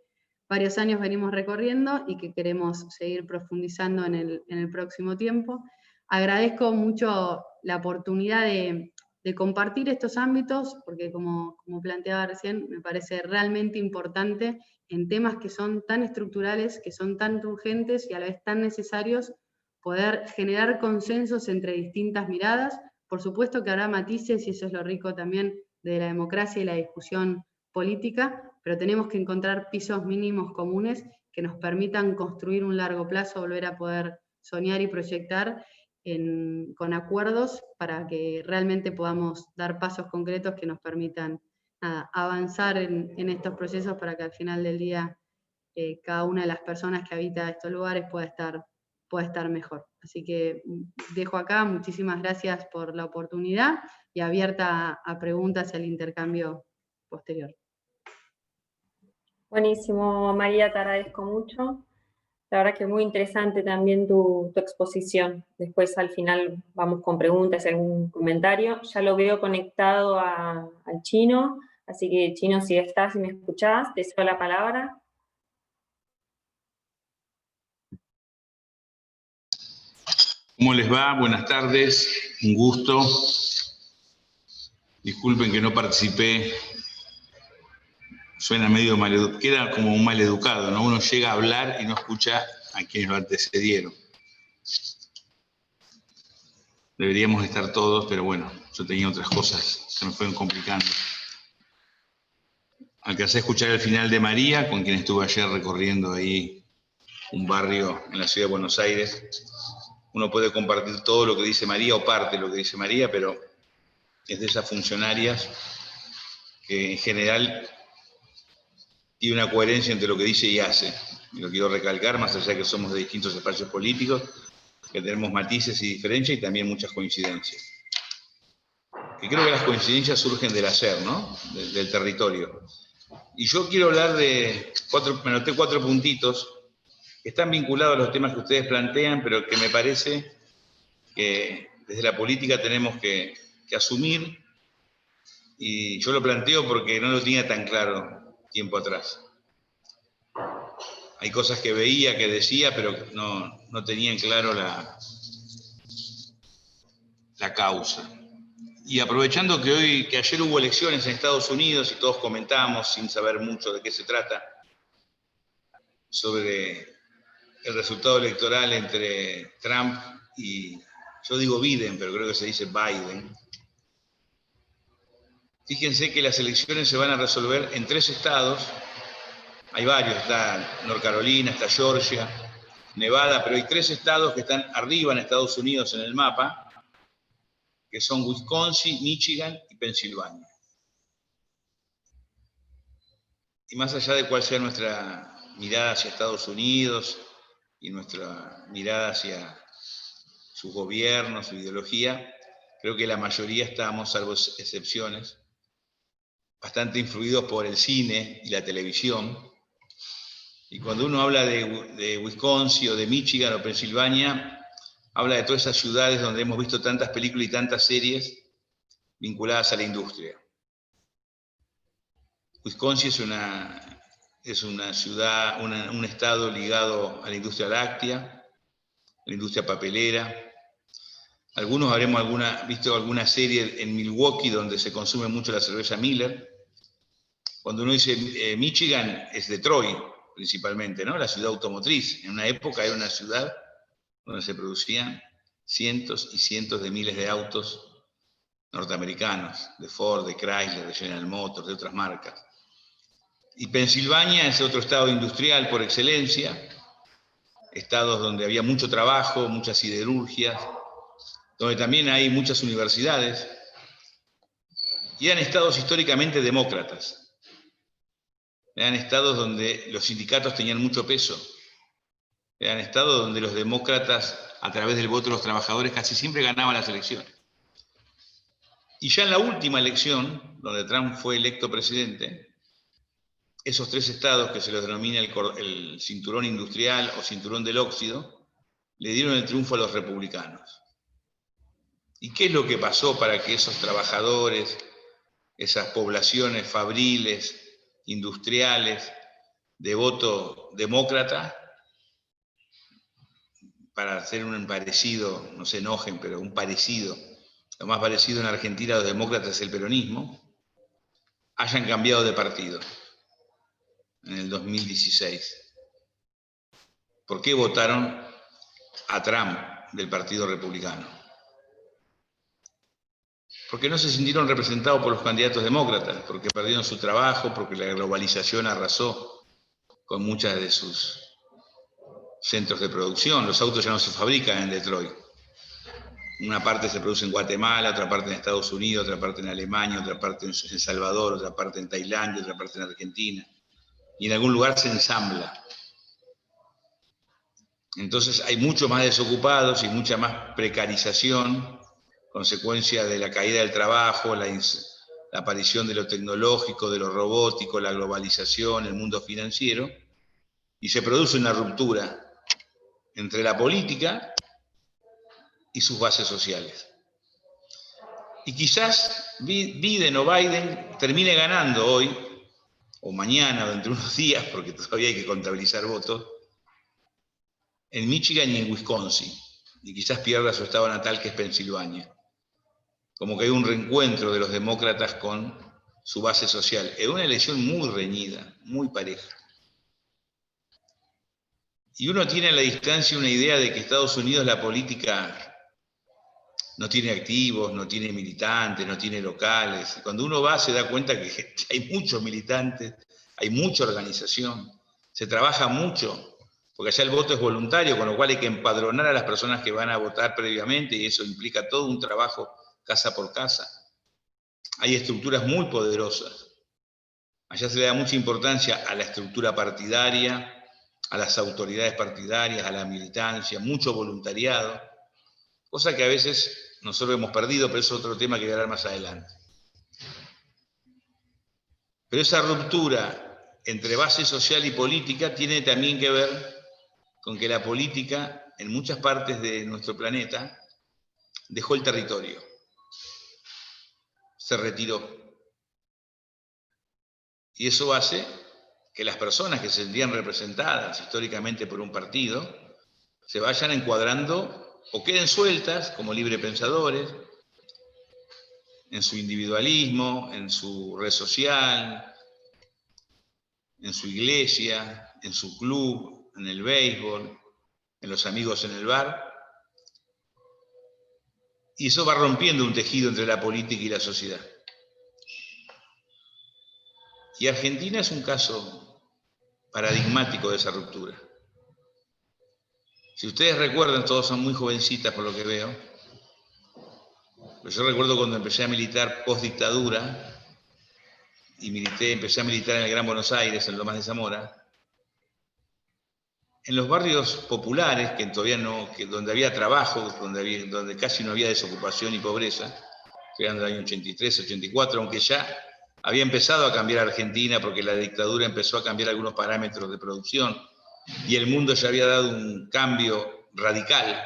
Speaker 3: varios años venimos recorriendo y que queremos seguir profundizando en el próximo tiempo. Agradezco mucho la oportunidad de compartir estos ámbitos, porque como planteaba recién, me parece realmente importante en temas que son tan estructurales, que son tan urgentes y a la vez tan necesarios, poder generar consensos entre distintas miradas. Por supuesto que habrá matices, y eso es lo rico también de la democracia y la discusión política, pero tenemos que encontrar pisos mínimos comunes que nos permitan construir un largo plazo, volver a poder soñar y proyectar con acuerdos para que realmente podamos dar pasos concretos que nos permitan avanzar en estos procesos para que al final del día cada una de las personas que habita estos lugares pueda estar mejor. Así que dejo acá, muchísimas gracias por la oportunidad y abierta a preguntas y al intercambio posterior.
Speaker 1: Buenísimo, María, te agradezco mucho. La verdad que es muy interesante también tu exposición. Después al final vamos con preguntas, algún comentario. Ya lo veo conectado al Chino, así que Chino, si estás y me escuchás, te cedo la palabra.
Speaker 4: ¿Cómo les va? Buenas tardes, un gusto. Disculpen que no participé. Suena medio maleducado, queda como un maleducado, ¿no? Uno llega a hablar y no escucha a quienes lo antecedieron. Deberíamos estar todos, pero bueno, yo tenía otras cosas que me fueron complicando. Alcancé a escuchar el final de María, con quien estuve ayer recorriendo ahí un barrio en la ciudad de Buenos Aires. Uno puede compartir todo lo que dice María o parte de lo que dice María, pero es de esas funcionarias que en general tiene una coherencia entre lo que dice y hace. Y lo quiero recalcar, más allá de que somos de distintos espacios políticos, que tenemos matices y diferencias y también muchas coincidencias. Que creo que las coincidencias surgen del hacer, ¿no? Del territorio. Y yo quiero hablar de me anoté 4 puntitos que están vinculados a los temas que ustedes plantean, pero que me parece que desde la política tenemos que asumir, y yo lo planteo porque no lo tenía tan claro tiempo atrás. Hay cosas que veía, que decía, pero no tenía en claro la causa. Y aprovechando que ayer hubo elecciones en Estados Unidos y todos comentamos, sin saber mucho de qué se trata, sobre el resultado electoral entre Trump y, yo digo Biden, pero creo que se dice Biden. Fíjense que las elecciones se van a resolver en 3 estados. Hay varios, está North Carolina, está Georgia, Nevada, pero hay 3 estados que están arriba en Estados Unidos en el mapa, que son Wisconsin, Michigan y Pensilvania. Y más allá de cuál sea nuestra mirada hacia Estados Unidos y nuestra mirada hacia sus gobiernos, su ideología, creo que la mayoría estamos, salvo excepciones, bastante influidos por el cine y la televisión. Y cuando uno habla de Wisconsin o de Michigan o Pensilvania, habla de todas esas ciudades donde hemos visto tantas películas y tantas series vinculadas a la industria. Wisconsin es una ciudad, un estado ligado a la industria láctea, a la industria papelera. Algunos habremos visto alguna serie en Milwaukee donde se consume mucho la cerveza Miller. Cuando uno dice Michigan, es Detroit principalmente, ¿no? La ciudad automotriz. En una época era una ciudad donde se producían cientos y cientos de miles de autos norteamericanos, de Ford, de Chrysler, de General Motors, de otras marcas. Y Pensilvania es otro estado industrial por excelencia, estados donde había mucho trabajo, muchas siderurgias, donde también hay muchas universidades, y eran estados históricamente demócratas. Eran estados donde los sindicatos tenían mucho peso. Eran estados donde los demócratas, a través del voto de los trabajadores, casi siempre ganaban las elecciones. Y ya en la última elección, donde Trump fue electo presidente, esos 3 estados que se los denomina el cinturón industrial o cinturón del óxido, le dieron el triunfo a los republicanos. ¿Y qué es lo que pasó para que esos trabajadores, esas poblaciones fabriles, industriales, de voto demócrata, para hacer un parecido, no se enojen, pero un parecido, lo más parecido en Argentina a los demócratas es el peronismo, hayan cambiado de partido en el 2016? ¿Por qué votaron a Trump del Partido Republicano? Porque no se sintieron representados por los candidatos demócratas, porque perdieron su trabajo, porque la globalización arrasó con muchas de sus centros de producción. Los autos ya no se fabrican en Detroit. Una parte se produce en Guatemala, otra parte en Estados Unidos, otra parte en Alemania, otra parte en El Salvador, otra parte en Tailandia, otra parte en Argentina. Y en algún lugar se ensambla. Entonces hay muchos más desocupados y mucha más precarización, consecuencia de la caída del trabajo, la aparición de lo tecnológico, de lo robótico, la globalización, el mundo financiero, y se produce una ruptura entre la política y sus bases sociales. Y quizás Biden o Biden termine ganando hoy, o mañana, o dentro de unos días, porque todavía hay que contabilizar votos, en Michigan y en Wisconsin, y quizás pierda su estado natal, que es Pensilvania. Como que hay un reencuentro de los demócratas con su base social. Es una elección muy reñida, muy pareja. Y uno tiene a la distancia una idea de que Estados Unidos la política no tiene activos, no tiene militantes, no tiene locales. Cuando uno va se da cuenta que hay muchos militantes, hay mucha organización, se trabaja mucho, porque allá el voto es voluntario, con lo cual hay que empadronar a las personas que van a votar previamente y eso implica todo un trabajo casa por casa. Hay estructuras muy poderosas. Allá se le da mucha importancia a la estructura partidaria, a las autoridades partidarias, a la militancia, mucho voluntariado, cosa que a veces nosotros hemos perdido, pero es otro tema que voy a hablar más adelante. Pero esa ruptura entre base social y política tiene también que ver con que la política en muchas partes de nuestro planeta dejó el territorio, se retiró. Y eso hace que las personas que se sentían representadas históricamente por un partido se vayan encuadrando o queden sueltas como librepensadores en su individualismo, en su red social, en su iglesia, en su club, en el béisbol, en los amigos en el bar. Y eso va rompiendo un tejido entre la política y la sociedad. Y Argentina es un caso paradigmático de esa ruptura. Si ustedes recuerdan, todos son muy jovencitas por lo que veo, pero yo recuerdo cuando empecé a militar post-dictadura, y empecé a militar en el Gran Buenos Aires, en Lomas de Zamora, en los barrios populares, que todavía no, donde había trabajo, donde casi no había desocupación y pobreza, estoy hablando del año 83, 84, aunque ya había empezado a cambiar Argentina porque la dictadura empezó a cambiar algunos parámetros de producción y el mundo ya había dado un cambio radical,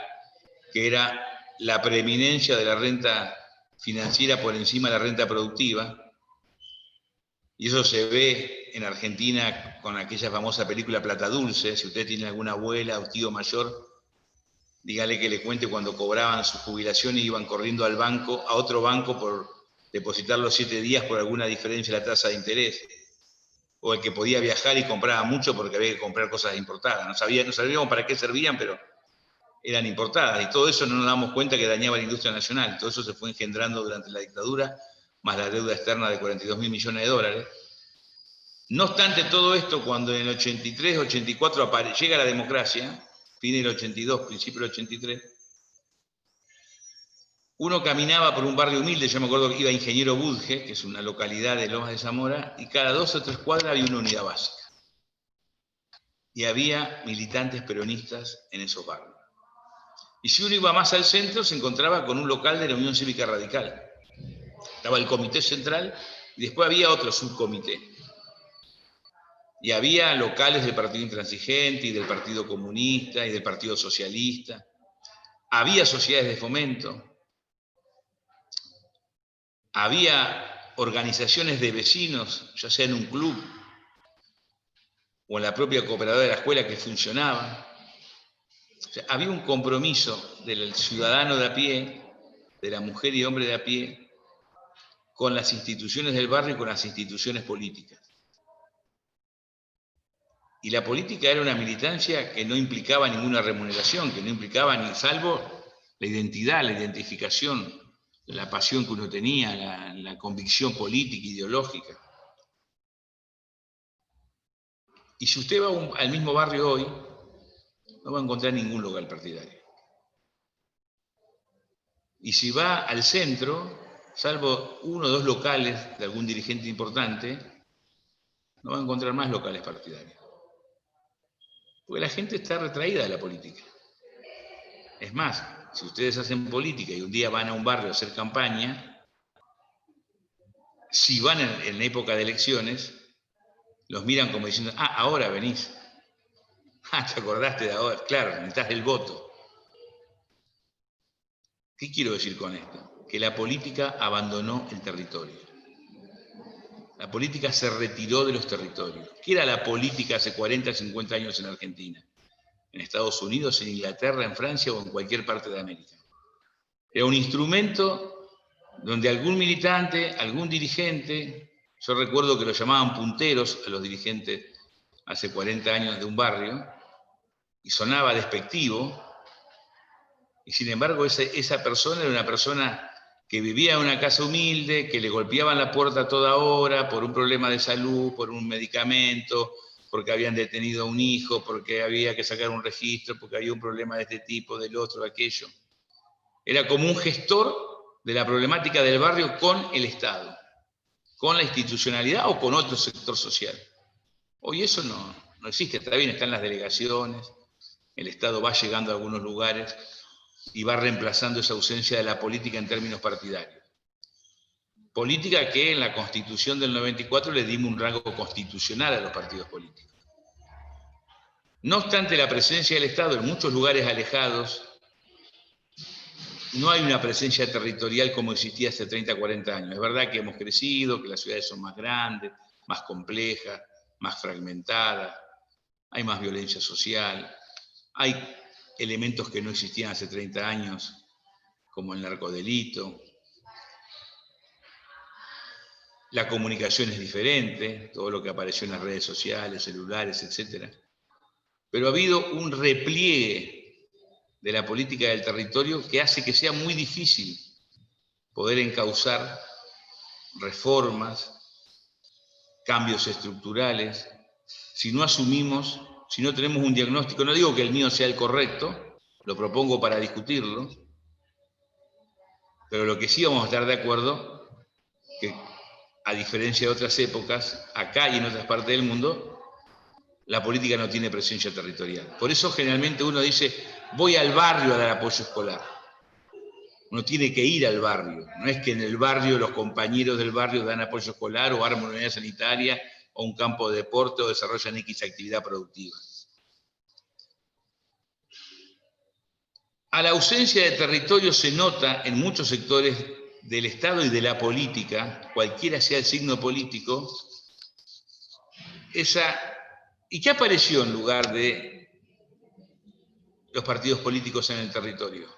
Speaker 4: que era la preeminencia de la renta financiera por encima de la renta productiva. Y eso se ve en Argentina con aquella famosa película Plata Dulce. Si usted tiene alguna abuela o tío mayor, dígale que le cuente cuando cobraban su jubilación y iban corriendo al banco, a otro banco por depositar los 7 días por alguna diferencia en la tasa de interés. O el que podía viajar y compraba mucho porque había que comprar cosas importadas. No sabíamos para qué servían, pero eran importadas. Y todo eso no nos damos cuenta que dañaba la industria nacional. Todo eso se fue engendrando durante la dictadura, más la deuda externa de 42.000 millones de dólares. No obstante todo esto, cuando en el 83, 84 llega la democracia, fin del 82, principio del 83, uno caminaba por un barrio humilde, yo me acuerdo que iba a Ingeniero Budge, que es una localidad de Lomas de Zamora, y cada 2 o 3 cuadras había una unidad básica. Y había militantes peronistas en esos barrios. Y si uno iba más al centro, se encontraba con un local de la Unión Cívica Radical. Estaba el comité central y después había otro subcomité. Y había locales del Partido Intransigente y del Partido Comunista y del Partido Socialista. Había sociedades de fomento. Había organizaciones de vecinos, ya sea en un club o en la propia cooperadora de la escuela que funcionaban. O sea, había un compromiso del ciudadano de a pie, de la mujer y hombre de a pie, con las instituciones del barrio y con las instituciones políticas. Y la política era una militancia que no implicaba ninguna remuneración, que no implicaba ni salvo la identidad, la identificación, la pasión que uno tenía, la convicción política, ideológica. Y si usted va al mismo barrio hoy, no va a encontrar ningún local partidario. Y si va al centro, salvo 1 o 2 locales de algún dirigente importante, no va a encontrar más locales partidarios. Porque la gente está retraída de la política. Es más, si ustedes hacen política y un día van a un barrio a hacer campaña, si van en época de elecciones, los miran como diciendo, ah, ahora venís. Ah, te acordaste de ahora. Claro, necesitas el voto. ¿Qué quiero decir con esto? Que la política abandonó el territorio. La política se retiró de los territorios. ¿Qué era la política hace 40, 50 años en Argentina? En Estados Unidos, en Inglaterra, en Francia o en cualquier parte de América. Era un instrumento donde algún militante, algún dirigente, yo recuerdo que lo llamaban punteros a los dirigentes hace 40 años de un barrio, y sonaba despectivo, y sin embargo esa persona era una persona que vivía en una casa humilde, que le golpeaban la puerta a toda hora por un problema de salud, por un medicamento, porque habían detenido a un hijo, porque había que sacar un registro, porque había un problema de este tipo, del otro, de aquello. Era como un gestor de la problemática del barrio con el Estado, con la institucionalidad o con otro sector social. Hoy eso no existe, está bien, están las delegaciones, el Estado va llegando a algunos lugares y va reemplazando esa ausencia de la política en términos partidarios. Política que en la Constitución del 94 le dimos un rango constitucional a los partidos políticos. No obstante la presencia del Estado en muchos lugares alejados, no hay una presencia territorial como existía hace 30, 40 años. Es verdad que hemos crecido, que las ciudades son más grandes, más complejas, más fragmentadas, hay más violencia social, hay elementos que no existían hace 30 años, como el narcodelito. La comunicación es diferente, todo lo que apareció en las redes sociales, celulares, etc. Pero ha habido un repliegue de la política del territorio que hace que sea muy difícil poder encauzar reformas, cambios estructurales, si no asumimos, si no tenemos un diagnóstico. No digo que el mío sea el correcto, lo propongo para discutirlo, pero lo que sí vamos a estar de acuerdo, que a diferencia de otras épocas, acá y en otras partes del mundo, la política no tiene presencia territorial. Por eso generalmente uno dice, voy al barrio a dar apoyo escolar. Uno tiene que ir al barrio. No es que en el barrio los compañeros del barrio dan apoyo escolar o arman una unidad sanitaria o un campo de deporte o desarrollan X actividad productiva. A la ausencia de territorio se nota en muchos sectores del Estado y de la política, cualquiera sea el signo político, ¿y qué apareció en lugar de los partidos políticos en el territorio?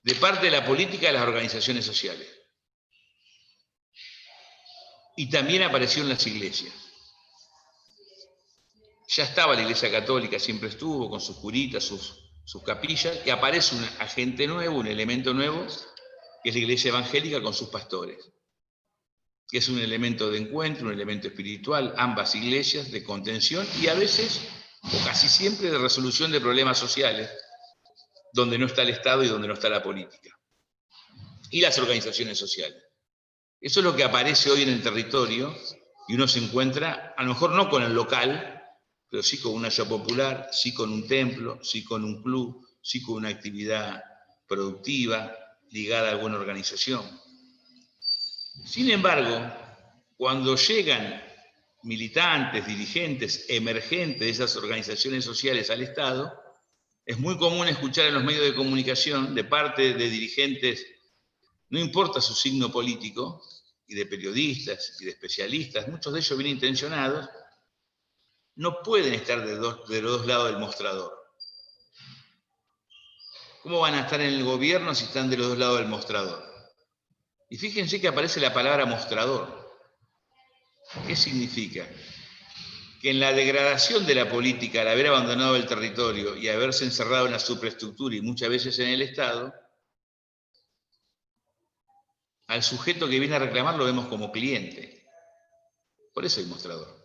Speaker 4: De parte de la política, de las organizaciones sociales. Y también apareció en las iglesias. Ya estaba la Iglesia Católica, siempre estuvo, con sus curitas, sus capillas, y aparece un agente nuevo, un elemento nuevo, que es la Iglesia Evangélica con sus pastores, que es un elemento de encuentro, un elemento espiritual, ambas iglesias de contención y a veces, o casi siempre, de resolución de problemas sociales, donde no está el Estado y donde no está la política. Y las organizaciones sociales. Eso es lo que aparece hoy en el territorio y uno se encuentra, a lo mejor no con el local, pero sí con una olla popular, sí con un templo, sí con un club, sí con una actividad productiva ligada a alguna organización. Sin embargo, cuando llegan militantes, dirigentes, emergentes de esas organizaciones sociales al Estado, es muy común escuchar en los medios de comunicación de parte de dirigentes, no importa su signo político, y de periodistas y de especialistas, muchos de ellos bien intencionados, no pueden estar de los dos lados del mostrador. ¿Cómo van a estar en el gobierno si están de los dos lados del mostrador? Y fíjense que aparece la palabra mostrador. ¿Qué significa? Que en la degradación de la política, al haber abandonado el territorio y haberse encerrado en la superestructura y muchas veces en el Estado, al sujeto que viene a reclamar lo vemos como cliente. Por eso hay mostrador.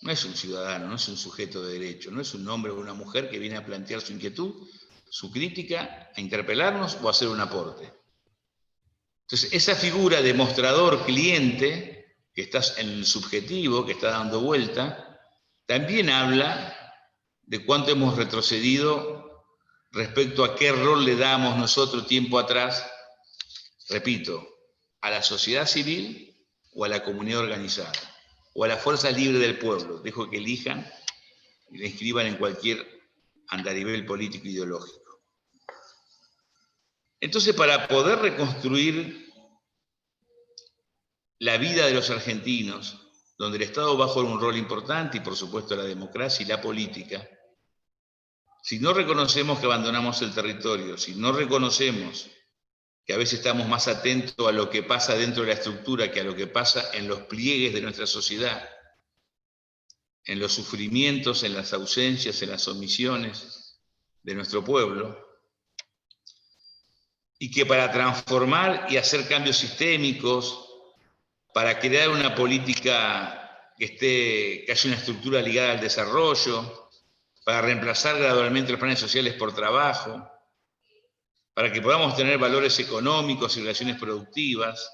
Speaker 4: No es un ciudadano, no es un sujeto de derecho, no es un hombre o una mujer que viene a plantear su inquietud, su crítica, a interpelarnos o a hacer un aporte. Entonces, esa figura de mostrador-cliente, que está en el subjetivo, que está dando vuelta, también habla de cuánto hemos retrocedido respecto a qué rol le damos nosotros tiempo atrás, repito, a la sociedad civil o a la comunidad organizada, o a las fuerzas libres del pueblo. Dejo que elijan y le inscriban en cualquier andarivel político ideológico. Entonces, para poder reconstruir la vida de los argentinos, donde el Estado va a jugar un rol importante y por supuesto la democracia y la política, si no reconocemos que abandonamos el territorio, si no reconocemos que a veces estamos más atentos a lo que pasa dentro de la estructura que a lo que pasa en los pliegues de nuestra sociedad, en los sufrimientos, en las ausencias, en las omisiones de nuestro pueblo, y que para transformar y hacer cambios sistémicos, para crear una política que haya una estructura ligada al desarrollo, para reemplazar gradualmente los planes sociales por trabajo, para que podamos tener valores económicos y relaciones productivas,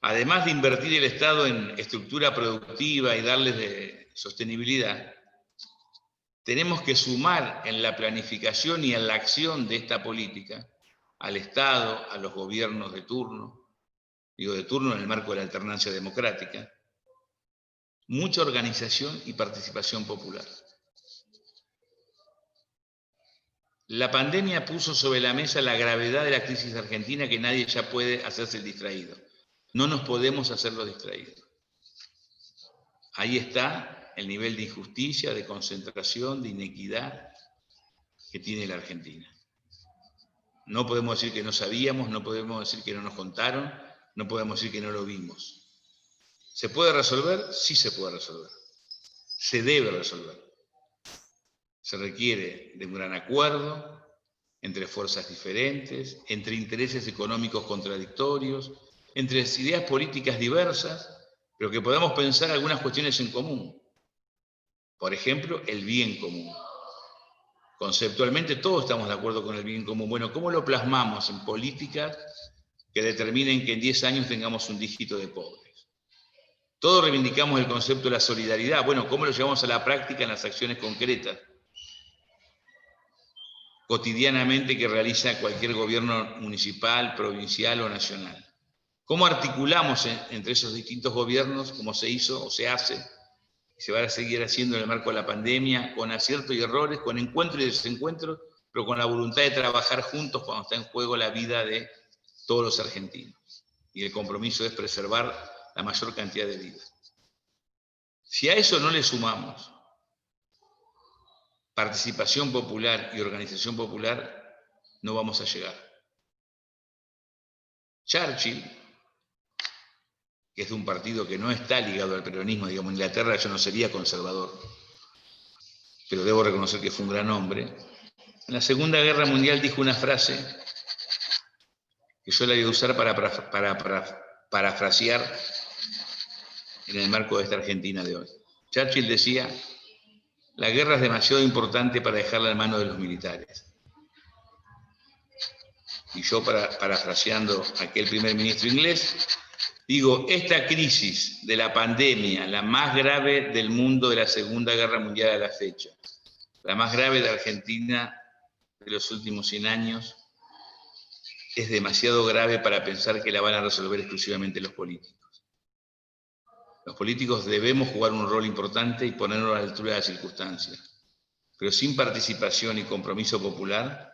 Speaker 4: además de invertir el Estado en estructura productiva y darles de sostenibilidad, tenemos que sumar en la planificación y en la acción de esta política al Estado, a los gobiernos de turno, digo de turno en el marco de la alternancia democrática, mucha organización y participación popular. La pandemia puso sobre la mesa la gravedad de la crisis argentina, que nadie ya puede hacerse el distraído. No nos podemos hacer los distraídos. Ahí está el nivel de injusticia, de concentración, de inequidad que tiene la Argentina. No podemos decir que no sabíamos, no podemos decir que no nos contaron, no podemos decir que no lo vimos. ¿Se puede resolver? Sí se puede resolver. Se debe resolver. Se requiere de un gran acuerdo entre fuerzas diferentes, entre intereses económicos contradictorios, entre ideas políticas diversas, pero que podamos pensar algunas cuestiones en común. Por ejemplo, el bien común. Conceptualmente todos estamos de acuerdo con el bien común. Bueno, ¿cómo lo plasmamos en políticas que determinen que en 10 años tengamos un dígito de pobres? Todos reivindicamos el concepto de la solidaridad. Bueno, ¿cómo lo llevamos a la práctica en las acciones concretas, cotidianamente, que realiza cualquier gobierno municipal, provincial o nacional? ¿Cómo articulamos entre esos distintos gobiernos, como se hizo o se hace, y se va a seguir haciendo en el marco de la pandemia, con aciertos y errores, con encuentros y desencuentros, pero con la voluntad de trabajar juntos cuando está en juego la vida de todos los argentinos? Y el compromiso es preservar la mayor cantidad de vidas. Si a eso no le sumamos participación popular y organización popular, no vamos a llegar. Churchill, que es de un partido que no está ligado al peronismo, digamos, en Inglaterra yo no sería conservador, pero debo reconocer que fue un gran hombre. En la Segunda Guerra Mundial dijo una frase que yo la voy a usar para parafrasear en el marco de esta Argentina de hoy. Churchill decía: la guerra es demasiado importante para dejarla en manos de los militares. Y yo, parafraseando a aquel primer ministro inglés, digo, esta crisis de la pandemia, la más grave del mundo de la Segunda Guerra Mundial a la fecha, la más grave de Argentina de los últimos 100 años, es demasiado grave para pensar que la van a resolver exclusivamente los políticos. Los políticos debemos jugar un rol importante y ponernos a la altura de las circunstancias, pero sin participación y compromiso popular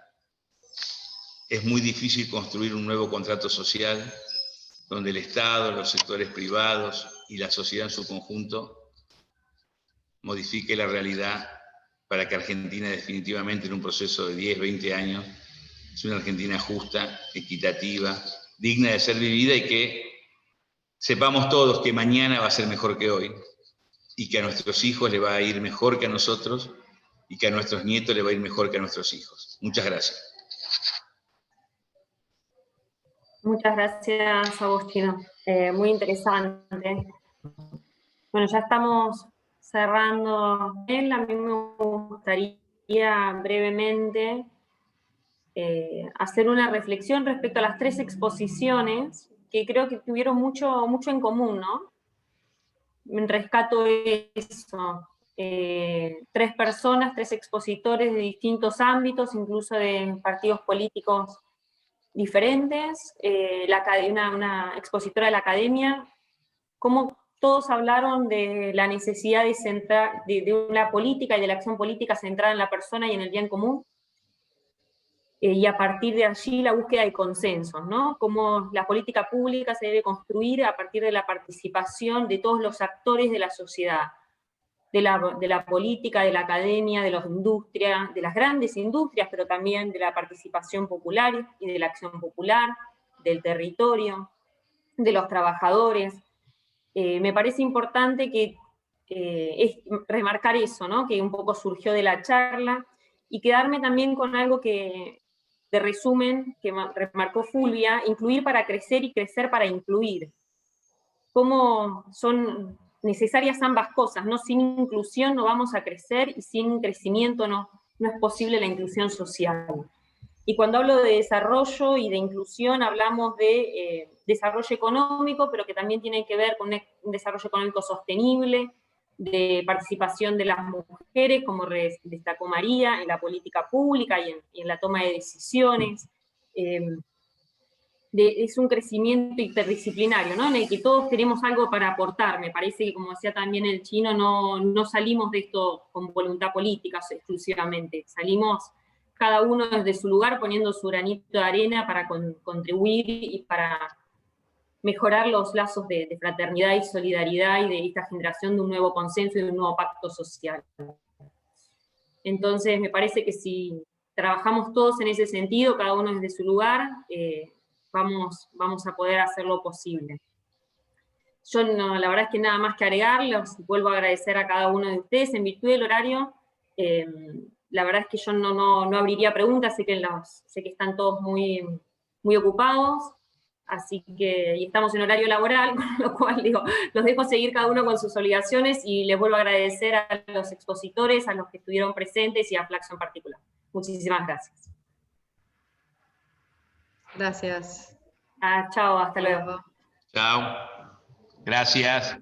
Speaker 4: es muy difícil construir un nuevo contrato social donde el Estado, los sectores privados y la sociedad en su conjunto modifique la realidad para que Argentina definitivamente en un proceso de 10, 20 años sea una Argentina justa, equitativa, digna de ser vivida, y que sepamos todos que mañana va a ser mejor que hoy y que a nuestros hijos le va a ir mejor que a nosotros y que a nuestros nietos le va a ir mejor que a nuestros hijos. Muchas gracias.
Speaker 1: Muchas gracias, Agustino. Muy interesante. Bueno, ya estamos cerrando, a mí me gustaría brevemente hacer una reflexión respecto a las 3 exposiciones que creo que tuvieron mucho en común, ¿no? Rescato eso. 3 personas, 3 expositores de distintos ámbitos, incluso de partidos políticos diferentes, una expositora de la academia, cómo todos hablaron de la necesidad de una política y de la acción política centrada en la persona y en el bien común, y a partir de allí la búsqueda de consensos, ¿no? Cómo la política pública se debe construir a partir de la participación de todos los actores de la sociedad, de la política, de la academia, de las industrias, de las grandes industrias, pero también de la participación popular y de la acción popular, del territorio, de los trabajadores. Me parece importante remarcar eso, ¿no? Que un poco surgió de la charla, y quedarme también con algo de resumen que remarcó Fulvia: incluir para crecer y crecer para incluir. Cómo son necesarias ambas cosas, ¿no? Sin inclusión no vamos a crecer, y sin crecimiento no es posible la inclusión social. Y cuando hablo de desarrollo y de inclusión, hablamos de desarrollo económico, pero que también tiene que ver con un desarrollo económico sostenible, de participación de las mujeres, como destacó María, en la política pública y en la toma de decisiones. Es un crecimiento interdisciplinario, ¿no? En el que todos tenemos algo para aportar. Me parece que, como decía también el Chino, no salimos de esto con voluntad política exclusivamente. Salimos cada uno desde su lugar poniendo su granito de arena para contribuir y para mejorar los lazos de fraternidad y solidaridad, y de esta generación de un nuevo consenso y de un nuevo pacto social. Entonces, me parece que si trabajamos todos en ese sentido, cada uno desde su lugar, vamos a poder hacer lo posible. Yo la verdad es que nada más que agregar. Los vuelvo a agradecer a cada uno de ustedes. En virtud del horario, la verdad es que yo no abriría preguntas, sé que están todos muy ocupados, así que, y estamos en horario laboral, con lo cual digo, los dejo seguir cada uno con sus obligaciones, y les vuelvo a agradecer a los expositores, a los que estuvieron presentes, y a Flaxo en particular. Muchísimas gracias.
Speaker 3: Gracias.
Speaker 1: Chao, hasta luego.
Speaker 4: Chao. Gracias.